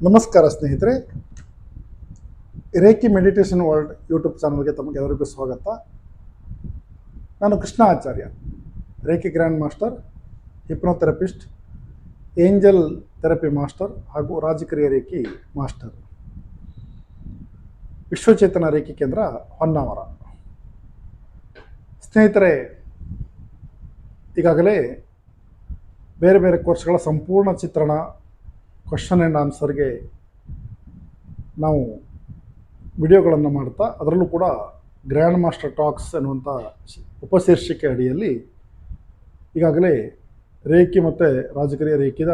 ನಮಸ್ಕಾರ ಸ್ನೇಹಿತರೆ, reiki meditation world YouTube ಚಾನಲ್ಗೆ ತಮಗೆಲ್ಲರಿಗೂ ಸ್ವಾಗತ. ನಾನು Krishna Acharya, reiki grand master, hypnotherapist, angel therapy master ಹಾಗೂ ರಾಜಕೀಯ ರೇಖಿ ಮಾಸ್ಟರ್, ವಿಶ್ವಚೇತನ ರೇಖಿ ಕೇಂದ್ರ ಹೊನ್ನಾವರ. ಸ್ನೇಹಿತರೆ, ಈಗಾಗಲೇ ಬೇರೆ ಬೇರೆ ಕೋರ್ಸ್ಗಳ ಸಂಪೂರ್ಣ ಚಿತ್ರಣ, ಕ್ವಶನ್ ಆ್ಯಂಡ್ ಆನ್ಸರ್ಗೆ ನಾವು ವಿಡಿಯೋಗಳನ್ನು ಮಾಡ್ತಾ, ಅದರಲ್ಲೂ ಕೂಡ ಗ್ರ್ಯಾಂಡ್ ಮಾಸ್ಟರ್ ಟಾಕ್ಸ್ ಅನ್ನುವಂಥ ಉಪಶೀರ್ಷಿಕೆ ಅಡಿಯಲ್ಲಿ ಈಗಾಗಲೇ ರೇಖಿ ಮತ್ತು ರಾಜಕೀಯ ರೇಖಿದ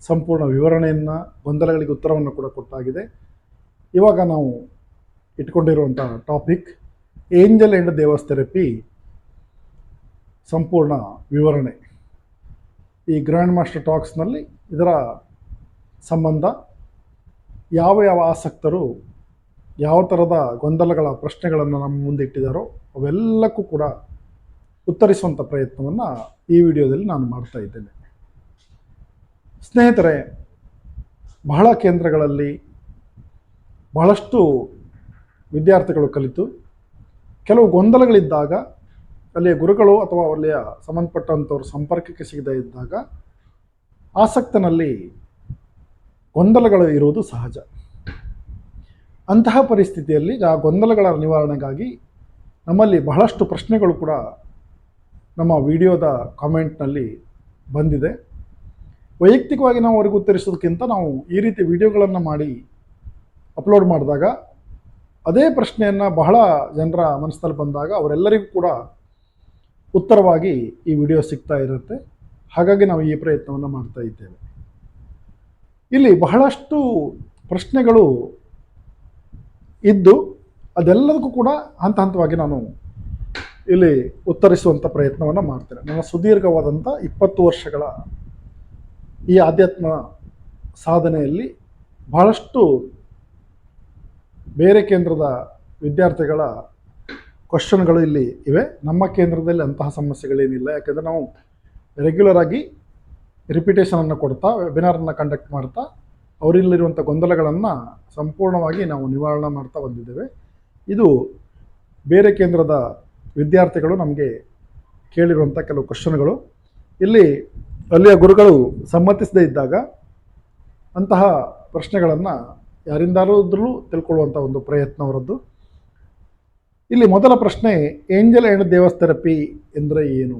ಸಂಪೂರ್ಣ ವಿವರಣೆಯನ್ನು, ಗೊಂದಲಗಳಿಗೆ ಉತ್ತರವನ್ನು ಕೂಡ ಕೊಟ್ಟಾಗಿದೆ. ಇವಾಗ ನಾವು ಇಟ್ಕೊಂಡಿರುವಂಥ ಟಾಪಿಕ್ ಏಂಜಲ್ ಆ್ಯಂಡ್ ದೇವಸ್ ಥೆರಪಿ ಸಂಪೂರ್ಣ ವಿವರಣೆ. ಈ ಗ್ರ್ಯಾಂಡ್ ಮಾಸ್ಟರ್ ಟಾಕ್ಸ್ನಲ್ಲಿ ಇದರ ಸಂಬಂಧ, ಯಾವ ಯಾವ ಆಸಕ್ತರು ಯಾವ ಥರದ ಗೊಂದಲಗಳ ಪ್ರಶ್ನೆಗಳನ್ನು ನಮ್ಮ ಮುಂದೆ ಇಟ್ಟಿದ್ದಾರೋ ಅವೆಲ್ಲಕ್ಕೂ ಕೂಡ ಉತ್ತರಿಸುವಂಥ ಪ್ರಯತ್ನವನ್ನು ಈ ವಿಡಿಯೋದಲ್ಲಿ ನಾನು ಮಾಡ್ತಾ ಇದ್ದೇನೆ. ಸ್ನೇಹಿತರೆ, ಬಹಳ ಕೇಂದ್ರಗಳಲ್ಲಿ ಬಹಳಷ್ಟು ವಿದ್ಯಾರ್ಥಿಗಳು ಕಲಿತು ಕೆಲವು ಗೊಂದಲಗಳಿದ್ದಾಗ ಅಲ್ಲಿಯ ಗುರುಗಳು ಅಥವಾ ಅಲ್ಲಿಯ ಸಂಬಂಧಪಟ್ಟಂಥವ್ರ ಸಂಪರ್ಕಕ್ಕೆ ಸಿಗದೇ ಇದ್ದಾಗ ಆಸಕ್ತನಲ್ಲಿ ಗೊಂದಲಗಳು ಇರುವುದು ಸಹಜ. ಅಂತಹ ಪರಿಸ್ಥಿತಿಯಲ್ಲಿ ಆ ಗೊಂದಲಗಳ ನಿವಾರಣೆಗಾಗಿ ನಮ್ಮಲ್ಲಿ ಬಹಳಷ್ಟು ಪ್ರಶ್ನೆಗಳು ಕೂಡ ನಮ್ಮ ವಿಡಿಯೋದ ಕಾಮೆಂಟ್ನಲ್ಲಿ ಬಂದಿದೆ. ವೈಯಕ್ತಿಕವಾಗಿ ನಾವು ಅವರಿಗೆ ಉತ್ತರಿಸೋದಕ್ಕಿಂತ ನಾವು ಈ ರೀತಿ ವಿಡಿಯೋಗಳನ್ನು ಮಾಡಿ ಅಪ್ಲೋಡ್ ಮಾಡಿದಾಗ ಅದೇ ಪ್ರಶ್ನೆಯನ್ನು ಬಹಳ ಜನರ ಮನಸ್ಸಿನಲ್ಲಿ ಬಂದಾಗ ಅವರೆಲ್ಲರಿಗೂ ಕೂಡ ಉತ್ತರವಾಗಿ ಈ ವಿಡಿಯೋ ಸಿಗ್ತಾ ಇರುತ್ತೆ. ಹಾಗಾಗಿ ನಾವು ಈ ಪ್ರಯತ್ನವನ್ನು ಮಾಡ್ತಾ ಇದ್ದೇವೆ. ಇಲ್ಲಿ ಬಹಳಷ್ಟು ಪ್ರಶ್ನೆಗಳು ಇದ್ದು ಅದೆಲ್ಲದಕ್ಕೂ ಕೂಡ ಹಂತ ಹಂತವಾಗಿ ನಾನು ಇಲ್ಲಿ ಉತ್ತರಿಸುವಂಥ ಪ್ರಯತ್ನವನ್ನು ಮಾಡ್ತೇನೆ. ನನ್ನ ಸುದೀರ್ಘವಾದಂಥ 20 ವರ್ಷಗಳ ಈ ಆಧ್ಯಾತ್ಮ ಸಾಧನೆಯಲ್ಲಿ ಬಹಳಷ್ಟು ಬೇರೆ ಕೇಂದ್ರದ ವಿದ್ಯಾರ್ಥಿಗಳ ಕ್ವಶನ್ಗಳು ಇಲ್ಲಿ ಇವೆ. ನಮ್ಮ ಕೇಂದ್ರದಲ್ಲಿ ಅಂತಹ ಸಮಸ್ಯೆಗಳೇನಿಲ್ಲ. ಯಾಕೆಂದರೆ ನಾವು ರೆಗ್ಯುಲರ್ ಆಗಿ ರಿಪಿಟೇಷನನ್ನು ಕೊಡ್ತಾ, ವೆಬಿನಾರನ್ನು ಕಂಡಕ್ಟ್ ಮಾಡ್ತಾ ಅವರಲ್ಲಿರುವಂಥ ಗೊಂದಲಗಳನ್ನು ಸಂಪೂರ್ಣವಾಗಿ ನಾವು ನಿವಾರಣೆ ಮಾಡ್ತಾ ಬಂದಿದ್ದೇವೆ. ಇದು ಬೇರೆ ಕೇಂದ್ರದ ವಿದ್ಯಾರ್ಥಿಗಳು ನಮಗೆ ಕೇಳಿರುವಂಥ ಕೆಲವು ಕ್ವಶನ್ಗಳು. ಇಲ್ಲಿ ಅಲ್ಲಿಯ ಗುರುಗಳು ಸಮ್ಮತಿಸದೇ ಇದ್ದಾಗ ಅಂತಹ ಪ್ರಶ್ನೆಗಳನ್ನು ಯಾರಿಂದಾದ್ರೂ ತಿಳ್ಕೊಳ್ಳುವಂಥ ಒಂದು ಪ್ರಯತ್ನ ಅವರದ್ದು. ಇಲ್ಲಿ ಮೊದಲ ಪ್ರಶ್ನೆ, ಏಂಜಲ್ ಆ್ಯಂಡ್ ದೇವಸ್ ಥೆರಪಿ ಎಂದರೆ ಏನು?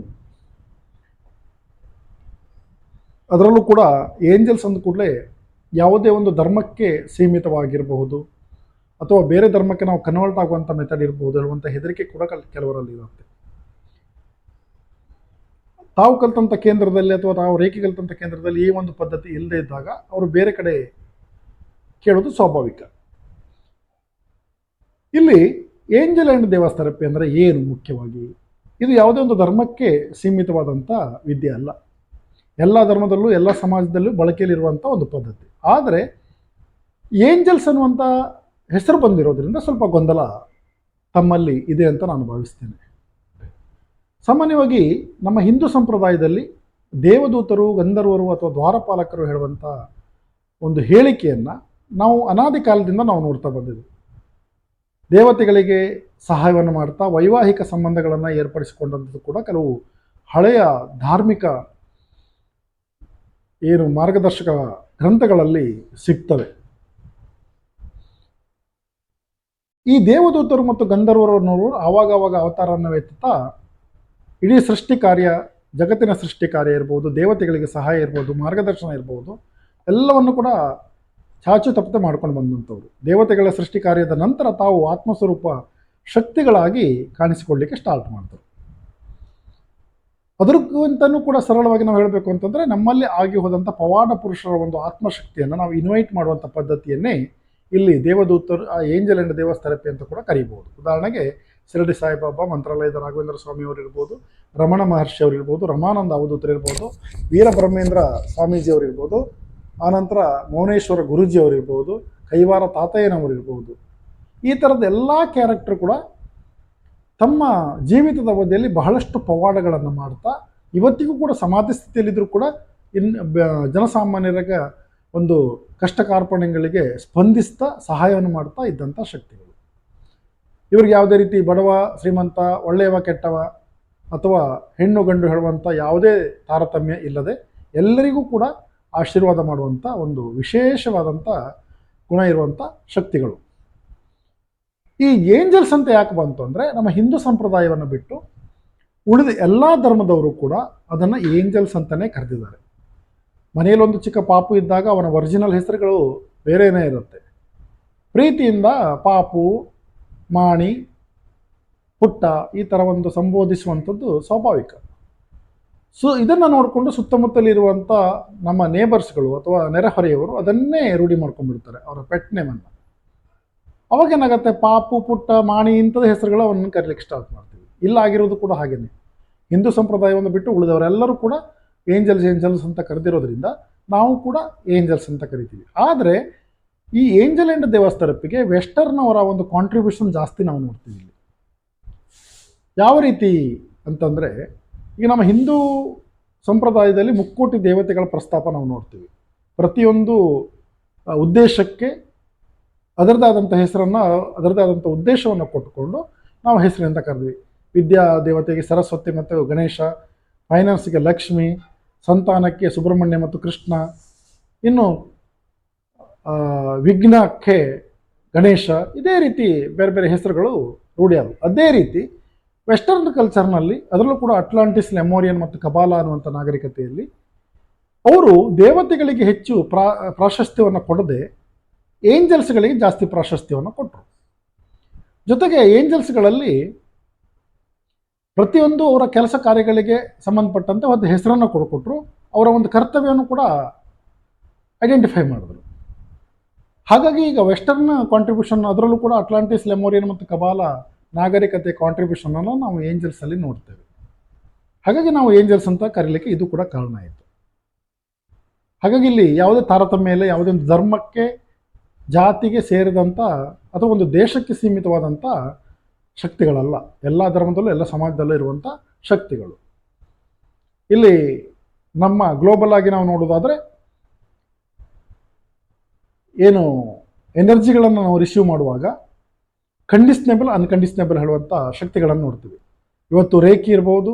ಅದರಲ್ಲೂ ಕೂಡ ಏಂಜಲ್ಸ್ ಅಂದ ಕೂಡಲೇ ಯಾವುದೇ ಒಂದು ಧರ್ಮಕ್ಕೆ ಸೀಮಿತವಾಗಿರಬಹುದು ಅಥವಾ ಬೇರೆ ಧರ್ಮಕ್ಕೆ ನಾವು ಕನ್ವರ್ಟ್ ಆಗುವಂಥ ಮೆಥಡ್ ಇರಬಹುದು ಅನ್ನುವಂಥ ಹೆದರಿಕೆ ಕೂಡ ಕೆಲವರಲ್ಲಿ ಇರುತ್ತೆ. ತಾವು ಕಲಿತಂಥ ಕೇಂದ್ರದಲ್ಲಿ ಅಥವಾ ತಾವು ರೇಖೆ ಕಲಿತಂಥ ಕೇಂದ್ರದಲ್ಲಿ ಈ ಒಂದು ಪದ್ಧತಿ ಇಲ್ಲದೇ ಇದ್ದಾಗ ಅವರು ಬೇರೆ ಕಡೆ ಕೇಳೋದು ಸ್ವಾಭಾವಿಕ. ಇಲ್ಲಿ ಏಂಜಲ್ ಆ್ಯಂಡ್ ದೇವಸ್ ಥೆರಪಿ ಅಂದರೆ ಏನು? ಮುಖ್ಯವಾಗಿ ಇದು ಯಾವುದೇ ಒಂದು ಧರ್ಮಕ್ಕೆ ಸೀಮಿತವಾದಂಥ ವಿದ್ಯೆ ಅಲ್ಲ. ಎಲ್ಲ ಧರ್ಮದಲ್ಲೂ ಎಲ್ಲ ಸಮಾಜದಲ್ಲೂ ಬಳಕೆಯಲ್ಲಿರುವಂಥ ಒಂದು ಪದ್ಧತಿ. ಆದರೆ ಏಂಜಲ್ಸ್ ಅನ್ನುವಂಥ ಹೆಸರು ಬಂದಿರೋದ್ರಿಂದ ಸ್ವಲ್ಪ ಗೊಂದಲ ತಮ್ಮಲ್ಲಿ ಇದೆ ಅಂತ ನಾನು ಭಾವಿಸ್ತೇನೆ. ಸಾಮಾನ್ಯವಾಗಿ ನಮ್ಮ ಹಿಂದೂ ಸಂಪ್ರದಾಯದಲ್ಲಿ ದೇವದೂತರು, ಗಂಧರ್ವರು ಅಥವಾ ದ್ವಾರಪಾಲಕರು ಹೇಳುವಂಥ ಒಂದು ಹೇಳಿಕೆಯನ್ನು ನಾವು ಅನಾದಿ ಕಾಲದಿಂದ ನಾವು ನೋಡ್ತಾ ಬಂದಿದ್ದೀವಿ. ದೇವತೆಗಳಿಗೆ ಸಹಾಯವನ್ನು ಮಾಡ್ತಾ ವೈವಾಹಿಕ ಸಂಬಂಧಗಳನ್ನು ಏರ್ಪಡಿಸಿಕೊಂಡಂಥದ್ದು ಕೂಡ ಕೆಲವು ಹಳೆಯ ಧಾರ್ಮಿಕ ಮಾರ್ಗದರ್ಶಕ ಗ್ರಂಥಗಳಲ್ಲಿ ಸಿಗ್ತವೆ. ಈ ದೇವದೂತರು ಮತ್ತು ಗಂಧರ್ವರನ್ನವರು ಆವಾಗವಾಗ ಅವತಾರವನ್ನು ಎತ್ತುತ್ತಾ ಇಡೀ ಸೃಷ್ಟಿ ಕಾರ್ಯ, ಜಗತ್ತಿನ ಸೃಷ್ಟಿ ಕಾರ್ಯ ಇರ್ಬೋದು, ದೇವತೆಗಳಿಗೆ ಸಹಾಯ ಇರ್ಬೋದು, ಮಾರ್ಗದರ್ಶನ ಇರ್ಬೋದು, ಎಲ್ಲವನ್ನು ಕೂಡ ಚಾಚು ತಪ್ಪದೆ ಮಾಡ್ಕೊಂಡು ಬಂದಂಥವ್ರು. ದೇವತೆಗಳ ಸೃಷ್ಟಿ ಕಾರ್ಯದ ನಂತರ ತಾವು ಆತ್ಮಸ್ವರೂಪ ಶಕ್ತಿಗಳಾಗಿ ಕಾಣಿಸಿಕೊಳ್ಳಲಿಕ್ಕೆ ಸ್ಟಾರ್ಟ್ ಮಾಡ್ತಾರೆ. ಅದಕ್ಕಿಂತನೂ ಕೂಡ ಸರಳವಾಗಿ ನಾವು ಹೇಳಬೇಕು ಅಂತಂದರೆ, ನಮ್ಮಲ್ಲಿ ಆಗಿ ಹೋದಂಥ ಪವಾಡ ಪುರುಷರ ಒಂದು ಆತ್ಮಶಕ್ತಿಯನ್ನು ನಾವು ಇನ್ವೈಟ್ ಮಾಡುವಂಥ ಪದ್ಧತಿಯನ್ನೇ ಇಲ್ಲಿ ದೇವದೂತರು, ಏಂಜಲ್ ಆ್ಯಂಡ್ ದೇವಸ್ ಥೆರಪಿ ಅಂತ ಕೂಡ ಕರೀಬಹುದು. ಉದಾಹರಣೆಗೆ ಶಿರಡಿ ಸಾಯಿಬಾಬಾ, ಮಂತ್ರಾಲಯದ ರಾಘವೇಂದ್ರ ಸ್ವಾಮಿಯವರು ಇರ್ಬೋದು, ರಮಣ ಮಹರ್ಷಿ ಅವರು ಇರ್ಬೋದು, ರಮಾನಂದ ಅವಧೂತರು ಇರ್ಬೋದು, ವೀರಬ್ರಹ್ಮೇಂದ್ರ ಸ್ವಾಮೀಜಿಯವರು ಇರ್ಬೋದು, ಆನಂತರ ಮೌನೇಶ್ವರ ಗುರೂಜಿಯವರು ಇರ್ಬೋದು, ಕೈವಾರ ತಾತಯ್ಯನವರು ಇರ್ಬೋದು. ಈ ಥರದ ಎಲ್ಲ ಕ್ಯಾರೆಕ್ಟರ್ ಕೂಡ ತಮ್ಮ ಜೀವಿತದ ಅವಧಿಯಲ್ಲಿ ಬಹಳಷ್ಟು ಪವಾಡಗಳನ್ನು ಮಾಡ್ತಾ ಇವತ್ತಿಗೂ ಕೂಡ ಸಮಾಧಿ ಸ್ಥಿತಿಯಲ್ಲಿದ್ದರೂ ಕೂಡ ಜನಸಾಮಾನ್ಯರಿಗೆ ಒಂದು ಕಷ್ಟ ಕಾರ್ಪಣ್ಯಗಳಿಗೆ ಸ್ಪಂದಿಸ್ತಾ ಸಹಾಯವನ್ನು ಮಾಡ್ತಾ ಇದ್ದಂಥ ಶಕ್ತಿಗಳು. ಇವ್ರಿಗೆ ಯಾವುದೇ ರೀತಿ ಬಡವ ಶ್ರೀಮಂತ, ಒಳ್ಳೆಯವ ಕೆಟ್ಟವ ಅಥವಾ ಹೆಣ್ಣು ಗಂಡು ಹೇಳುವಂಥ ಯಾವುದೇ ತಾರತಮ್ಯ ಇಲ್ಲದೆ ಎಲ್ಲರಿಗೂ ಕೂಡ ಆಶೀರ್ವಾದ ಮಾಡುವಂಥ ಒಂದು ವಿಶೇಷವಾದಂಥ ಗುಣ ಇರುವಂಥ ಶಕ್ತಿಗಳು. ಈ ಏಂಜಲ್ಸ್ ಅಂತ ಯಾಕೆ ಬಂತು ಅಂದರೆ, ನಮ್ಮ ಹಿಂದೂ ಸಂಪ್ರದಾಯವನ್ನು ಬಿಟ್ಟು ಉಳಿದ ಎಲ್ಲ ಧರ್ಮದವರು ಕೂಡ ಅದನ್ನು ಏಂಜಲ್ಸ್ ಅಂತಲೇ ಕರೆದಿದ್ದಾರೆ. ಮನೆಯಲ್ಲಿ ಒಂದು ಚಿಕ್ಕ ಪಾಪು ಇದ್ದಾಗ ಅವನ ಒರಿಜಿನಲ್ ಹೆಸರುಗಳು ಬೇರೆಯೇ ಇರುತ್ತೆ. ಪ್ರೀತಿಯಿಂದ ಪಾಪು, ಮಾಣಿ, ಪುಟ್ಟ ಈ ಥರ ಒಂದು ಸಂಬೋಧಿಸುವಂಥದ್ದು ಸ್ವಾಭಾವಿಕ. ಇದನ್ನು ನೋಡಿಕೊಂಡು ಸುತ್ತಮುತ್ತಲಿರುವಂಥ ನಮ್ಮ ನೇಬರ್ಸ್ಗಳು ಅಥವಾ ನೆರೆಹೊರೆಯವರು ಅದನ್ನೇ ರೂಢಿ ಮಾಡ್ಕೊಂಡ್ಬಿಡ್ತಾರೆ ಅವರ ಪೆಟ್ ನೇಮನ್ನು. ಅವಾಗೇನಾಗತ್ತೆ, ಪಾಪು, ಪುಟ್ಟ, ಮಾಣಿ ಇಂಥದ್ದು ಹೆಸರುಗಳು ಅವನ್ನ ಕರೀಲಿಕ್ಕೆ ಸ್ಟಾರ್ಟ್ ಮಾಡ್ತೀವಿ. ಇಲ್ಲ ಆಗಿರೋದು ಕೂಡ ಹಾಗೇನೆ. ಹಿಂದೂ ಸಂಪ್ರದಾಯವನ್ನು ಬಿಟ್ಟು ಉಳಿದವರೆಲ್ಲರೂ ಕೂಡ ಏಂಜಲ್ಸ್ ಅಂತ ಕರೆದಿರೋದ್ರಿಂದ ನಾವು ಕೂಡ ಏಂಜಲ್ಸ್ ಅಂತ ಕರಿತೀವಿ. ಆದರೆ ಈ ಏಂಜಲ್ ಆ್ಯಂಡ್ ದೇವಸ್ ಥೆರಪಿಗೆ ವೆಸ್ಟರ್ನ್ ಅವರ ಒಂದು ಕಾಂಟ್ರಿಬ್ಯೂಷನ್ ಜಾಸ್ತಿ ನಾವು ನೋಡ್ತೀವಿ ಇಲ್ಲಿ. ಯಾವ ರೀತಿ ಅಂತಂದರೆ, ಈಗ ನಮ್ಮ ಹಿಂದೂ ಸಂಪ್ರದಾಯದಲ್ಲಿ ಮುಕ್ಕೋಟಿ ದೇವತೆಗಳ ಪ್ರಸ್ತಾಪ ನಾವು ನೋಡ್ತೀವಿ. ಪ್ರತಿಯೊಂದು ಉದ್ದೇಶಕ್ಕೆ ಅದರದೇ ಆದಂಥ ಹೆಸರನ್ನು, ಅದರದೇ ಆದಂಥ ಉದ್ದೇಶವನ್ನು ಕೊಟ್ಟುಕೊಂಡು ನಾವು ಹೆಸರಿಂದ ಕರೆದ್ವಿ. ವಿದ್ಯಾ ದೇವತೆಗೆ ಸರಸ್ವತಿ ಮತ್ತು ಗಣೇಶ, ಫೈನಾನ್ಸ್ಗೆ ಲಕ್ಷ್ಮಿ, ಸಂತಾನಕ್ಕೆ ಸುಬ್ರಹ್ಮಣ್ಯ ಮತ್ತು ಕೃಷ್ಣ, ಇನ್ನು ವಿಘ್ನಕ್ಕೆ ಗಣೇಶ, ಇದೇ ರೀತಿ ಬೇರೆ ಬೇರೆ ಹೆಸರುಗಳು ರೂಢಿಯಾದವು. ಅದೇ ರೀತಿ ವೆಸ್ಟರ್ನ್ ಕಲ್ಚರ್ನಲ್ಲಿ, ಅದರಲ್ಲೂ ಕೂಡ ಅಟ್ಲಾಂಟಿಸ್, ಲೆಮೋರಿಯನ್ ಮತ್ತು ಕಬಾಲ ಅನ್ನುವಂಥ ನಾಗರಿಕತೆಯಲ್ಲಿ ಅವರು ದೇವತೆಗಳಿಗೆ ಹೆಚ್ಚು ಪ್ರಾಶಸ್ತ್ಯವನ್ನು ಕೊಡದೆ ಏಂಜಲ್ಸ್ಗಳಿಗೆ ಜಾಸ್ತಿ ಪ್ರಾಶಸ್ತ್ಯವನ್ನು ಕೊಟ್ಟರು. ಜೊತೆಗೆ ಏಂಜಲ್ಸ್ಗಳಲ್ಲಿ ಪ್ರತಿಯೊಂದು ಅವರ ಕೆಲಸ ಕಾರ್ಯಗಳಿಗೆ ಸಂಬಂಧಪಟ್ಟಂತೆ ಒಂದು ಹೆಸರನ್ನು ಕೊಟ್ಟರು. ಅವರ ಒಂದು ಕರ್ತವ್ಯವನ್ನು ಕೂಡ ಐಡೆಂಟಿಫೈ ಮಾಡಿದ್ರು. ಹಾಗಾಗಿ ಈಗ ವೆಸ್ಟರ್ನ್ ಕಾಂಟ್ರಿಬ್ಯೂಷನ್, ಅದರಲ್ಲೂ ಕೂಡ ಅಟ್ಲಾಂಟಿಸ್, ಲೆಮೋರಿಯನ್ ಮತ್ತು ಕಬಾಲ ನಾಗರಿಕತೆ ಕಾಂಟ್ರಿಬ್ಯೂಷನನ್ನು ನಾವು ಏಂಜಲ್ಸಲ್ಲಿ ನೋಡ್ತೇವೆ. ಹಾಗಾಗಿ ನಾವು ಏಂಜಲ್ಸ್ ಅಂತ ಕರೀಲಿಕ್ಕೆ ಇದು ಕೂಡ ಕಾರಣ ಆಯಿತು. ಹಾಗಾಗಿ ಇಲ್ಲಿ ಯಾವುದೇ ತಾರತಮ್ಯ ಇಲ್ಲ, ಯಾವುದೇ ಒಂದು ಧರ್ಮಕ್ಕೆ, ಜಾತಿಗೆ ಸೇರಿದಂಥ ಅಥವಾ ಒಂದು ದೇಶಕ್ಕೆ ಸೀಮಿತವಾದಂಥ ಶಕ್ತಿಗಳಲ್ಲ. ಎಲ್ಲ ಧರ್ಮದಲ್ಲೂ ಎಲ್ಲ ಸಮಾಜದಲ್ಲೂ ಇರುವಂಥ ಶಕ್ತಿಗಳು. ಇಲ್ಲಿ ನಮ್ಮ ಗ್ಲೋಬಲ್ ಆಗಿ ನಾವು ನೋಡೋದಾದರೆ, ಏನು ಎನರ್ಜಿಗಳನ್ನು ನಾವು ರಿಸೀವ್ ಮಾಡುವಾಗ ಕಂಡೀಷನೇಬಲ್, ಅನ್ಕಂಡೀಷನೇಬಲ್ ಹೇಳುವಂಥ ಶಕ್ತಿಗಳನ್ನು ನೋಡ್ತೀವಿ. ಇವತ್ತು ರೇಖಿ ಇರ್ಬೋದು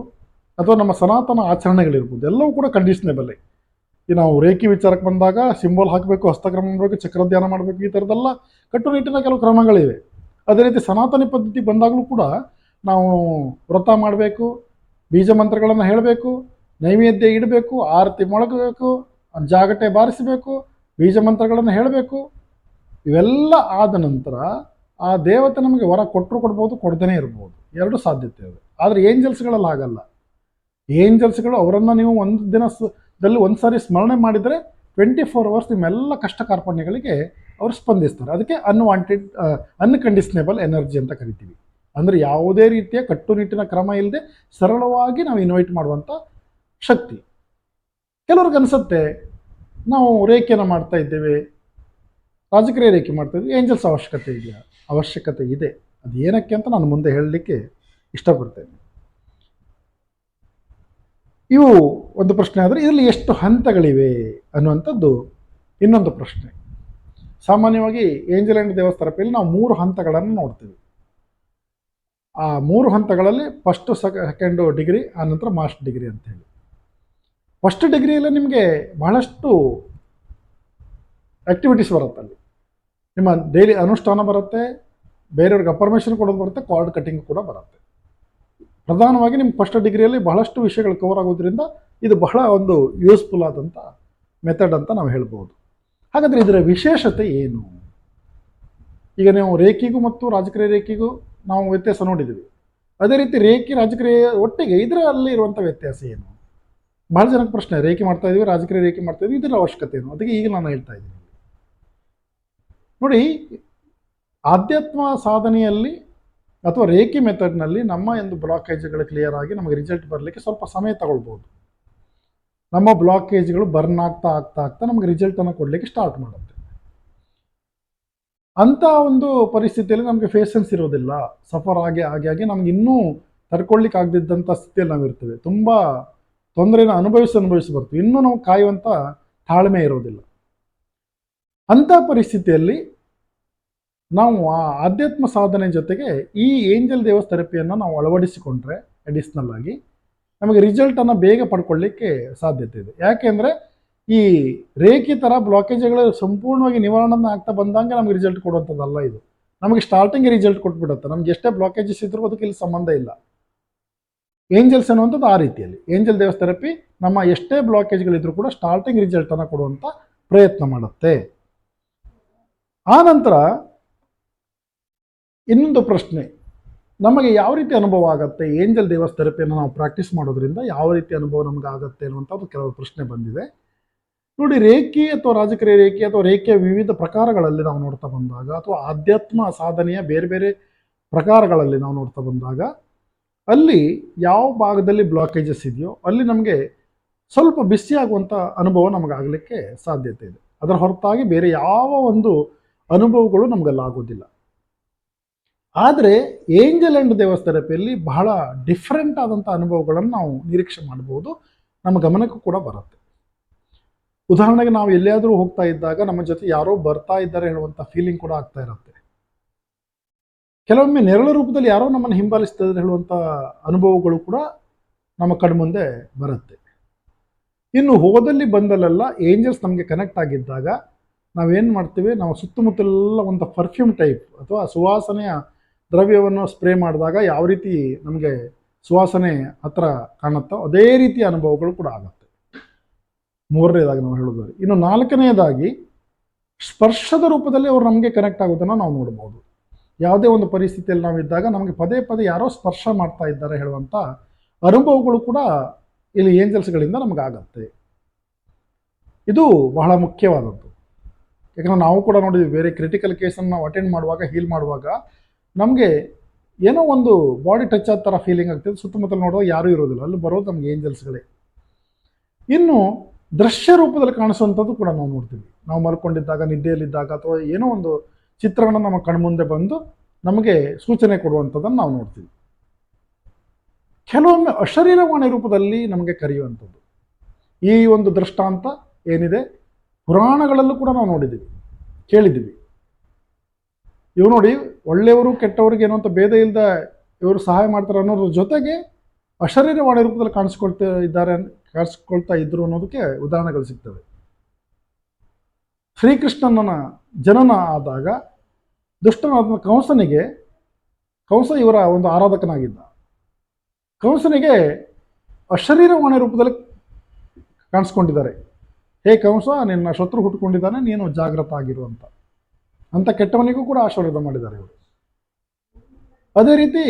ಅಥವಾ ನಮ್ಮ ಸನಾತನ ಆಚರಣೆಗಳಿರ್ಬೋದು, ಎಲ್ಲವೂ ಕೂಡ ಕಂಡೀಷನೇಬಲ್ಲೇ. ಈ ನಾವು ರೇಖಿ ವಿಚಾರಕ್ಕೆ ಬಂದಾಗ ಸಿಂಬಲ್ ಹಾಕಬೇಕು, ಹಸ್ತಕ್ರಮ ಮಾಡಬೇಕು, ಚಕ್ರಧ್ಯಾನ ಮಾಡಬೇಕು, ಈ ಥರದ್ದೆಲ್ಲ ಕಟ್ಟುನಿಟ್ಟಿನ ಕೆಲವು ಕ್ರಮಗಳಿವೆ. ಅದೇ ರೀತಿ ಸನಾತನಿ ಪದ್ಧತಿ ಬಂದಾಗಲೂ ಕೂಡ ನಾವು ವ್ರತ ಮಾಡಬೇಕು, ಬೀಜ ಮಂತ್ರಗಳನ್ನು ಹೇಳಬೇಕು, ನೈವೇದ್ಯ ಇಡಬೇಕು, ಆರತಿ ಮೊಳಗಬೇಕು, ಜಾಗಟೆ ಬಾರಿಸಬೇಕು, ಬೀಜ ಮಂತ್ರಗಳನ್ನು ಹೇಳಬೇಕು. ಇವೆಲ್ಲ ಆದ ನಂತರ ಆ ದೇವತೆ ನಮಗೆ ವರ ಕೊಟ್ಟರು ಕೊಡ್ಬೋದು, ಕೊಡ್ದೇ ಇರ್ಬೋದು, ಎರಡು ಸಾಧ್ಯತೆ ಇದೆ. ಆದರೆ ಏಂಜಲ್ಸ್ಗಳಲ್ಲಿ ಆಗಲ್ಲ. ಏಂಜಲ್ಸ್ಗಳು ಅವರನ್ನು ನೀವು ಒಂದು ದಿನದಲ್ಲಿ ಒಂದು ಸಾರಿ ಸ್ಮರಣೆ ಮಾಡಿದರೆ 24 hours ನಿಮ್ಮೆಲ್ಲ ಕಷ್ಟ ಕಾರ್ಪಣ್ಯಗಳಿಗೆ ಅವರು ಸ್ಪಂದಿಸ್ತಾರೆ. ಅದಕ್ಕೆ ಅನ್ಕಂಡೀಷನೇಬಲ್ ಎನರ್ಜಿ ಅಂತ ಕರಿತೀವಿ. ಅಂದರೆ ಯಾವುದೇ ರೀತಿಯ ಕಟ್ಟುನಿಟ್ಟಿನ ಕ್ರಮ ಇಲ್ಲದೆ ಸರಳವಾಗಿ ನಾವು ಇನ್ವೈಟ್ ಮಾಡುವಂಥ ಶಕ್ತಿ. ಕೆಲವ್ರಿಗೆ ಅನಿಸುತ್ತೆ, ನಾವು ರೇಖೆಯನ್ನು ಮಾಡ್ತಾ ಇದ್ದೇವೆ, ರಾಜಕೀಯ ರೇಖೆ ಮಾಡ್ತಾ ಇದ್ದೀವಿ, ಏಂಜಲ್ಸ್ ಅವಶ್ಯಕತೆ ಇದೆಯಾ? ಅವಶ್ಯಕತೆ ಇದೆ. ಅದು ಏನಕ್ಕೆ ಅಂತ ನಾನು ಮುಂದೆ ಹೇಳಲಿಕ್ಕೆ ಇಷ್ಟಪಡ್ತೇನೆ. ಇವು ಒಂದು ಪ್ರಶ್ನೆ. ಆದರೆ ಇದರಲ್ಲಿ ಎಷ್ಟು ಹಂತಗಳಿವೆ ಅನ್ನುವಂಥದ್ದು ಇನ್ನೊಂದು ಪ್ರಶ್ನೆ. ಸಾಮಾನ್ಯವಾಗಿ ಏಂಜಲ್ ಆ್ಯಂಡ್ ದೇವಸ್ ಥೆರಪಿಯಲ್ಲಿ ನಾವು 3 ಹಂತಗಳನ್ನು ನೋಡ್ತೀವಿ. ಆ 3 ಹಂತಗಳಲ್ಲಿ ಫಸ್ಟ್, ಸೆಕೆಂಡು ಡಿಗ್ರಿ, ಆನಂತರ ಮಾಸ್ಟರ್ ಡಿಗ್ರಿ ಅಂತ ಹೇಳಿ. ಫಸ್ಟ್ ಡಿಗ್ರಿಯಲ್ಲಿ ನಿಮಗೆ ಬಹಳಷ್ಟು ಆ್ಯಕ್ಟಿವಿಟೀಸ್ ಬರುತ್ತೆ. ಅಲ್ಲಿ ನಿಮ್ಮ ಡೈಲಿ ಅನುಷ್ಠಾನ ಬರುತ್ತೆ, ಬೇರೆಯವ್ರಿಗೆ ಅಫರ್ಮೇಷನ್ ಕೊಡೋದು ಬರುತ್ತೆ, ಕಾರ್ಡ್ ಕಟಿಂಗ್ ಕೂಡ ಬರುತ್ತೆ. ಪ್ರಧಾನವಾಗಿ ನಿಮ್ಮ ಫಸ್ಟ್ ಡಿಗ್ರಿಯಲ್ಲಿ ಬಹಳಷ್ಟು ವಿಷಯಗಳು ಕವರ್ ಆಗೋದ್ರಿಂದ ಇದು ಬಹಳ ಒಂದು ಯೂಸ್ಫುಲ್ ಆದಂಥ ಮೆಥಡ್ ಅಂತ ನಾವು ಹೇಳ್ಬೋದು. ಹಾಗಾದರೆ ಇದರ ವಿಶೇಷತೆ ಏನು? ಈಗ ನೀವು ರೇಖಿಗೂ ಮತ್ತು ರಾಜಕೀಯ ರೇಖಿಗೂ ನಾವು ವ್ಯತ್ಯಾಸ ನೋಡಿದ್ದೀವಿ. ಅದೇ ರೀತಿ ರೇಖಿ ರಾಜಕೀಯ ಒಟ್ಟಿಗೆ ಇದರಲ್ಲಿ ಇರುವಂಥ ವ್ಯತ್ಯಾಸ ಏನು? ಬಹಳ ಜನಕ್ಕೆ ಪ್ರಶ್ನೆ. ರೇಖಿ ಮಾಡ್ತಾ ಇದ್ದೀವಿ, ರಾಜಕೀಯ ರೇಖಿ ಮಾಡ್ತಾ ಇದ್ದೀವಿ, ಇದರ ಅವಶ್ಯಕತೆ ಏನು? ಅದಕ್ಕೆ ಈಗ ನಾನು ಹೇಳ್ತಾ ಇದ್ದೀನಿ ನೋಡಿ. ಆಧ್ಯಾತ್ಮ ಸಾಧನೆಯಲ್ಲಿ ಅಥವಾ ರೇಖಿ ಮೆಥಡ್ನಲ್ಲಿ ನಮ್ಮ ಒಂದು ಬ್ಲಾಕೇಜ್ಗಳು ಕ್ಲಿಯರ್ ಆಗಿ ನಮಗೆ ರಿಸಲ್ಟ್ ಬರಲಿಕ್ಕೆ ಸ್ವಲ್ಪ ಸಮಯ ತಗೊಳ್ಬೋದು. ನಮ್ಮ ಬ್ಲಾಕೇಜ್ಗಳು ಬರ್ನ್ ಆಗ್ತಾ ಆಗ್ತಾ ಆಗ್ತಾ ನಮಗೆ ರಿಸಲ್ಟನ್ನು ಕೊಡಲಿಕ್ಕೆ ಸ್ಟಾರ್ಟ್ ಮಾಡುತ್ತೆ. ಅಂಥ ಒಂದು ಪರಿಸ್ಥಿತಿಯಲ್ಲಿ ನಮಗೆ ಪೇಷನ್ಸ್ ಇರೋದಿಲ್ಲ. ಸಫರ್ ಆಗಿ ನಮ್ಗೆ ಇನ್ನೂ ತಡ್ಕೊಳ್ಳಿಕ್ಕೆ ಆಗದಿದ್ದಂಥ ಸ್ಥಿತಿಯಲ್ಲಿ ನಾವು ಇರ್ತೇವೆ. ತುಂಬ ತೊಂದರೆನ ಅನುಭವಿಸಿ ಬರ್ತೀವಿ. ಇನ್ನೂ ನಾವು ಕಾಯುವಂಥ ತಾಳ್ಮೆ ಇರೋದಿಲ್ಲ. ಅಂಥ ಪರಿಸ್ಥಿತಿಯಲ್ಲಿ ನಾವು ಆ ಆಧ್ಯಾತ್ಮ ಸಾಧನೆ ಜೊತೆಗೆ ಈ ಏಂಜಲ್ ದೇವಸ್ ಥೆರಪಿಯನ್ನು ನಾವು ಅಳವಡಿಸಿಕೊಂಡ್ರೆ ಅಡಿಷ್ನಲ್ ಆಗಿ ನಮಗೆ ರಿಸಲ್ಟನ್ನು ಬೇಗ ಪಡ್ಕೊಳ್ಳಿಕ್ಕೆ ಸಾಧ್ಯತೆ ಇದೆ. ಯಾಕೆಂದರೆ ಈ ರೇಖಿ ಥರ ಬ್ಲಾಕೇಜ್ಗಳು ಸಂಪೂರ್ಣವಾಗಿ ನಿವಾರಣೆ ಆಗ್ತಾ ಬಂದಂಗೆ ನಮಗೆ ರಿಸಲ್ಟ್ ಕೊಡುವಂಥದ್ದಲ್ಲ ಇದು. ನಮಗೆ ಸ್ಟಾರ್ಟಿಂಗ್ ರಿಸಲ್ಟ್ ಕೊಟ್ಬಿಡುತ್ತೆ. ನಮ್ಗೆ ಎಷ್ಟೇ ಬ್ಲಾಕೇಜಸ್ ಇದ್ರೂ ಅದಕ್ಕೆ ಇಲ್ಲಿ ಸಂಬಂಧ ಇಲ್ಲ. ಏಂಜಲ್ಸ್ ಅನ್ನುವಂಥದ್ದು ಆ ರೀತಿಯಲ್ಲಿ ಏಂಜಲ್ ದೇವಸ್ ಥೆರಪಿ ನಮ್ಮ ಎಷ್ಟೇ ಬ್ಲಾಕೇಜ್ಗಳಿದ್ರೂ ಕೂಡ ಸ್ಟಾರ್ಟಿಂಗ್ ರಿಸಲ್ಟನ್ನು ಕೊಡುವಂಥ ಪ್ರಯತ್ನ ಮಾಡುತ್ತೆ. ಆ ನಂತರ ಇನ್ನೊಂದು ಪ್ರಶ್ನೆ, ನಮಗೆ ಯಾವ ರೀತಿ ಅನುಭವ ಆಗುತ್ತೆ ಏಂಜಲ್ ದೇವಸ್ ಥೆರಪಿಯನ್ನು ನಾವು ಪ್ರಾಕ್ಟೀಸ್ ಮಾಡೋದ್ರಿಂದ ಯಾವ ರೀತಿ ಅನುಭವ ನಮ್ಗೆ ಆಗುತ್ತೆ ಅನ್ನುವಂಥದ್ದು ಕೆಲವು ಪ್ರಶ್ನೆ ಬಂದಿದೆ. ನೋಡಿ, ರೇಖಿ ಅಥವಾ ರಾಜಕೀಯ ರೇಖೆ ಅಥವಾ ರೇಖೆಯ ವಿವಿಧ ಪ್ರಕಾರಗಳಲ್ಲಿ ನಾವು ನೋಡ್ತಾ ಬಂದಾಗ ಅಥವಾ ಆಧ್ಯಾತ್ಮ ಸಾಧನೆಯ ಬೇರೆ ಬೇರೆ ಪ್ರಕಾರಗಳಲ್ಲಿ ನಾವು ನೋಡ್ತಾ ಬಂದಾಗ ಅಲ್ಲಿ ಯಾವ ಭಾಗದಲ್ಲಿ ಬ್ಲಾಕೇಜಸ್ ಇದೆಯೋ ಅಲ್ಲಿ ನಮಗೆ ಸ್ವಲ್ಪ ಬಿಸಿಯಾಗುವಂಥ ಅನುಭವ ನಮಗಾಗಲಿಕ್ಕೆ ಸಾಧ್ಯತೆ ಇದೆ. ಅದರ ಹೊರತಾಗಿ ಬೇರೆ ಯಾವ ಒಂದು ಅನುಭವಗಳು ನಮಗೆಲ್ಲ ಆಗೋದಿಲ್ಲ. ಆದರೆ ಏಂಜಲ್ ಆ್ಯಂಡ್ ದೇವಸ್ ಥೆರಪಿಯಲ್ಲಿ ಬಹಳ ಡಿಫ್ರೆಂಟ್ ಆದಂಥ ಅನುಭವಗಳನ್ನು ನಾವು ನಿರೀಕ್ಷೆ ಮಾಡ್ಬೋದು, ನಮ್ಮ ಗಮನಕ್ಕೂ ಕೂಡ ಬರುತ್ತೆ. ಉದಾಹರಣೆಗೆ ನಾವು ಎಲ್ಲಿಯಾದರೂ ಹೋಗ್ತಾ ಇದ್ದಾಗ ನಮ್ಮ ಜೊತೆ ಯಾರೋ ಬರ್ತಾ ಇದ್ದಾರೆ ಹೇಳುವಂಥ ಫೀಲಿಂಗ್ ಕೂಡ ಆಗ್ತಾ ಇರುತ್ತೆ. ಕೆಲವೊಮ್ಮೆ ನೆರಳು ರೂಪದಲ್ಲಿ ಯಾರೋ ನಮ್ಮನ್ನು ಹಿಂಬಾಲಿಸ್ತಿದ್ದಾರೆ ಹೇಳುವಂಥ ಅನುಭವಗಳು ಕೂಡ ನಮ್ಮ ಕಣ್ಮುಂದೆ ಬರುತ್ತೆ. ಇನ್ನು ಹೋದಲ್ಲಿ ಬಂದಲ್ಲೆಲ್ಲ ಏಂಜಲ್ಸ್ ನಮಗೆ ಕನೆಕ್ಟ್ ಆಗಿದ್ದಾಗ ನಾವೇನು ಮಾಡ್ತೀವಿ, ನಾವು ಸುತ್ತಮುತ್ತಲೆಲ್ಲ ಒಂದು ಪರ್ಫ್ಯೂಮ್ ಟೈಪ್ ಅಥವಾ ಸುವಾಸನೆಯ ದ್ರವ್ಯವನ್ನು ಸ್ಪ್ರೇ ಮಾಡಿದಾಗ ಯಾವ ರೀತಿ ನಮಗೆ ಸುವಾಸನೆ ಹತ್ರ ಕಾಣುತ್ತೋ ಅದೇ ರೀತಿಯ ಅನುಭವಗಳು ಕೂಡ ಆಗುತ್ತೆ. ಮೂರನೇದಾಗಿ ನಾವು ಹೇಳೋದಾದ್ರೆ, ಇನ್ನು ನಾಲ್ಕನೆಯದಾಗಿ ಸ್ಪರ್ಶದ ರೂಪದಲ್ಲಿ ಅವರು ನಮಗೆ ಕನೆಕ್ಟ್ ಆಗೋದನ್ನು ನಾವು ನೋಡ್ಬೋದು. ಯಾವುದೇ ಒಂದು ಪರಿಸ್ಥಿತಿಯಲ್ಲಿ ನಾವಿದ್ದಾಗ ನಮಗೆ ಪದೇ ಪದೇ ಯಾರೋ ಸ್ಪರ್ಶ ಮಾಡ್ತಾ ಇದ್ದಾರೆ ಹೇಳುವಂಥ ಅನುಭವಗಳು ಕೂಡ ಇಲ್ಲಿ ಏಂಜಲ್ಸ್ಗಳಿಂದ ನಮಗಾಗತ್ತೆ. ಇದು ಬಹಳ ಮುಖ್ಯವಾದದ್ದು. ಯಾಕಂದರೆ ನಾವು ಕೂಡ ನೋಡಿದ್ವಿ, ಬೇರೆ ಕ್ರಿಟಿಕಲ್ ಕೇಸನ್ನು ನಾವು ಅಟೆಂಡ್ ಮಾಡುವಾಗ, ಹೀಲ್ ಮಾಡುವಾಗ ನಮಗೆ ಏನೋ ಒಂದು ಬಾಡಿ ಟಚ್ ಆದ ಥರ ಫೀಲಿಂಗ್ ಆಗ್ತದೆ. ಸುತ್ತಮುತ್ತಲು ನೋಡುವಾಗ ಯಾರೂ ಇರೋದಿಲ್ಲ, ಅಲ್ಲಿ ಬರೋದು ನಮಗೆ ಏಂಜಲ್ಸ್ಗಳೇ. ಇನ್ನು ದೃಶ್ಯ ರೂಪದಲ್ಲಿ ಕಾಣಿಸುವಂಥದ್ದು ಕೂಡ ನಾವು ನೋಡ್ತೀವಿ. ನಾವು ಮಲ್ಕೊಂಡಿದ್ದಾಗ, ನಿದ್ದೆಯಲ್ಲಿದ್ದಾಗ ಅಥವಾ ಏನೋ ಒಂದು ಚಿತ್ರವನ್ನು ನಮ್ಮ ಕಣ್ಮುಂದೆ ಬಂದು ನಮಗೆ ಸೂಚನೆ ಕೊಡುವಂಥದ್ದನ್ನು ನಾವು ನೋಡ್ತೀವಿ. ಕೆಲವೊಮ್ಮೆ ಅಶರೀರವಾಣಿ ರೂಪದಲ್ಲಿ ನಮಗೆ ಕರೆಯುವಂಥದ್ದು. ಈ ಒಂದು ದೃಷ್ಟಾಂತ ಏನಿದೆ ಪುರಾಣಗಳಲ್ಲೂ ಕೂಡ ನಾವು ನೋಡಿದ್ದೀವಿ, ಕೇಳಿದ್ದೀವಿ. ಇವು ನೋಡಿ, ಒಳ್ಳೆಯವರು ಕೆಟ್ಟವರಿಗೆ ಏನೋ ಅಂತ ಭೇದ ಇಲ್ಲದ ಇವರು ಸಹಾಯ ಮಾಡ್ತಾರೆ ಅನ್ನೋದ್ರ ಜೊತೆಗೆ ಅಶರೀರವಾಣಿ ರೂಪದಲ್ಲಿ ಕಾಣಿಸ್ಕೊಳ್ತಾ ಇದ್ರು ಅನ್ನೋದಕ್ಕೆ ಉದಾಹರಣೆಗಳು ಸಿಗ್ತವೆ. ಶ್ರೀಕೃಷ್ಣನ ಜನನ ಆದಾಗ ದುಷ್ಟನಾದ ಕಂಸ ಇವರ ಒಂದು ಆರಾಧಕನಾಗಿದ್ದ. ಕಂಸನಿಗೆ ಅಶರೀರವಾಣಿ ರೂಪದಲ್ಲಿ ಕಾಣಿಸ್ಕೊಂಡಿದ್ದಾರೆ. ಹೇ ಕಂಸ, ನಿನ್ನ ಶತ್ರು ಹುಟ್ಟುಕೊಂಡಿದ್ದಾನೆ, ನೀನು ಜಾಗೃತ ಆಗಿರುವಂತ ಅಂತ ಕೆಟ್ಟವನಿಗೂ ಕೂಡ ಆಶೀರ್ವಾದ ಮಾಡಿದ್ದಾರೆ ಇವರು. ಅದೇ ರೀತಿ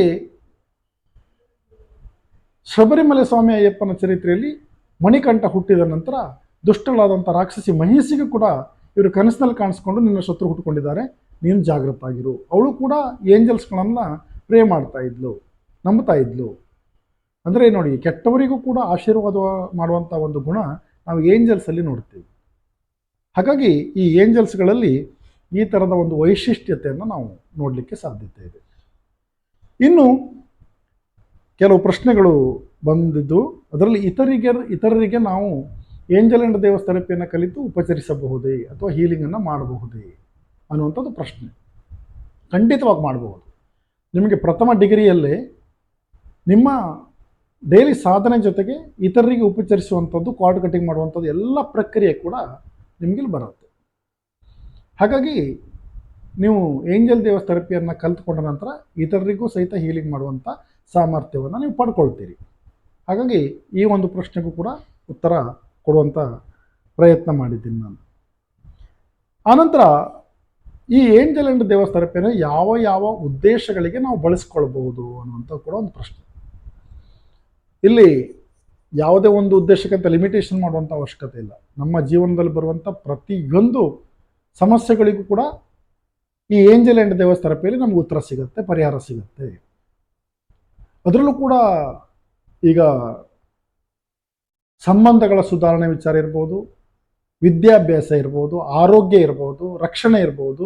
ಶಬರಿಮಲೆ ಸ್ವಾಮಿ ಅಯ್ಯಪ್ಪನ ಚರಿತ್ರೆಯಲ್ಲಿ ಮಣಿಕಂಠ ಹುಟ್ಟಿದ ನಂತರ ದುಷ್ಟಳಾದಂಥ ರಾಕ್ಷಸಿ ಮಹಿಷಿಗೂ ಕೂಡ ಇವರು ಕನಸಿನಲ್ಲಿ ಕಾಣಿಸ್ಕೊಂಡು ನಿನ್ನ ಶತ್ರು ಹುಟ್ಟುಕೊಂಡಿದ್ದಾರೆ, ನೀನು ಜಾಗೃತ ಆಗಿರು. ಅವಳು ಕೂಡ ಏಂಜಲ್ಸ್ಗಳನ್ನು ಪ್ರೇ ಮಾಡ್ತಾ ಇದ್ಲು, ನಂಬ್ತಾ ಇದ್ಲು. ಅಂದರೆ ನೋಡಿ, ಕೆಟ್ಟವರಿಗೂ ಕೂಡ ಆಶೀರ್ವಾದ ಮಾಡುವಂಥ ಒಂದು ಗುಣ ನಾವು ಏಂಜಲ್ಸಲ್ಲಿ ನೋಡ್ತೀವಿ. ಹಾಗಾಗಿ ಈ ಏಂಜಲ್ಸ್ಗಳಲ್ಲಿ ಈ ಥರದ ಒಂದು ವೈಶಿಷ್ಟ್ಯತೆಯನ್ನು ನಾವು ನೋಡಲಿಕ್ಕೆ ಸಾಧ್ಯತೆ ಇದೆ. ಇನ್ನು ಕೆಲವು ಪ್ರಶ್ನೆಗಳು ಬಂದಿದ್ದು, ಅದರಲ್ಲಿ ಇತರರಿಗೆ ನಾವು ಏಂಜಲ್ ಆ್ಯಂಡ್ ದೇವಸ್ ಥೆರಪಿಯನ್ನು ಕಲಿತು ಉಪಚರಿಸಬಹುದೇ ಅಥವಾ ಹೀಲಿಂಗನ್ನು ಮಾಡಬಹುದೇ ಅನ್ನುವಂಥದ್ದು ಪ್ರಶ್ನೆ. ಖಂಡಿತವಾಗಿ ಮಾಡಬಹುದು. ನಿಮಗೆ ಪ್ರಥಮ ಡಿಗ್ರಿಯಲ್ಲೇ ನಿಮ್ಮ ಡೈಲಿ ಸಾಧನೆ ಜೊತೆಗೆ ಇತರರಿಗೆ ಉಪಚರಿಸುವಂಥದ್ದು, ಕಾರ್ಡ್ ಕಟಿಂಗ್ ಮಾಡುವಂಥದ್ದು ಎಲ್ಲ ಪ್ರಕ್ರಿಯೆ ಕೂಡ ನಿಮಗಿಲ್ಲಿ ಬರುತ್ತೆ. ಹಾಗಾಗಿ ನೀವು ಏಂಜಲ್ ದೇವಸ್ ಥೆರಪಿಯನ್ನು ಕಲಿತುಕೊಂಡ ನಂತರ ಇತರರಿಗೂ ಸಹಿತ ಹೀಲಿಂಗ್ ಮಾಡುವಂಥ ಸಾಮರ್ಥ್ಯವನ್ನು ನೀವು ಪಡ್ಕೊಳ್ತೀರಿ. ಹಾಗಾಗಿ ಈ ಒಂದು ಪ್ರಶ್ನೆಗೂ ಕೂಡ ಉತ್ತರ ಕೊಡುವಂಥ ಪ್ರಯತ್ನ ಮಾಡಿದ್ದೀನಿ ನಾನು. ಆನಂತರ ಈ ಏಂಜಲ್ ಆ್ಯಂಡ್ ದೇವಸ್ ಥೆರಪಿಯನ್ನು ಯಾವ ಯಾವ ಉದ್ದೇಶಗಳಿಗೆ ನಾವು ಬಳಸ್ಕೊಳ್ಬಹುದು ಅನ್ನುವಂಥ ಕೂಡ ಒಂದು ಪ್ರಶ್ನೆ. ಇಲ್ಲಿ ಯಾವುದೇ ಒಂದು ಉದ್ದೇಶಕ್ಕಂತ ಲಿಮಿಟೇಷನ್ ಮಾಡುವಂಥ ಅವಶ್ಯಕತೆ ಇಲ್ಲ. ನಮ್ಮ ಜೀವನದಲ್ಲಿ ಬರುವಂಥ ಪ್ರತಿಯೊಂದು ಸಮಸ್ಯೆಗಳಿಗೂ ಕೂಡ ಈ ಏಂಜಲ್ ಆ್ಯಂಡ್ ದೇವಸ್ ಥೆರಪಿಯಲ್ಲಿ ನಮ್ಗೆ ಉತ್ತರ ಸಿಗುತ್ತೆ, ಪರಿಹಾರ ಸಿಗುತ್ತೆ. ಅದರಲ್ಲೂ ಕೂಡ ಈಗ ಸಂಬಂಧಗಳ ಸುಧಾರಣೆ ವಿಚಾರ ಇರ್ಬೋದು, ವಿದ್ಯಾಭ್ಯಾಸ ಇರ್ಬೋದು, ಆರೋಗ್ಯ ಇರ್ಬೋದು, ರಕ್ಷಣೆ ಇರ್ಬೋದು,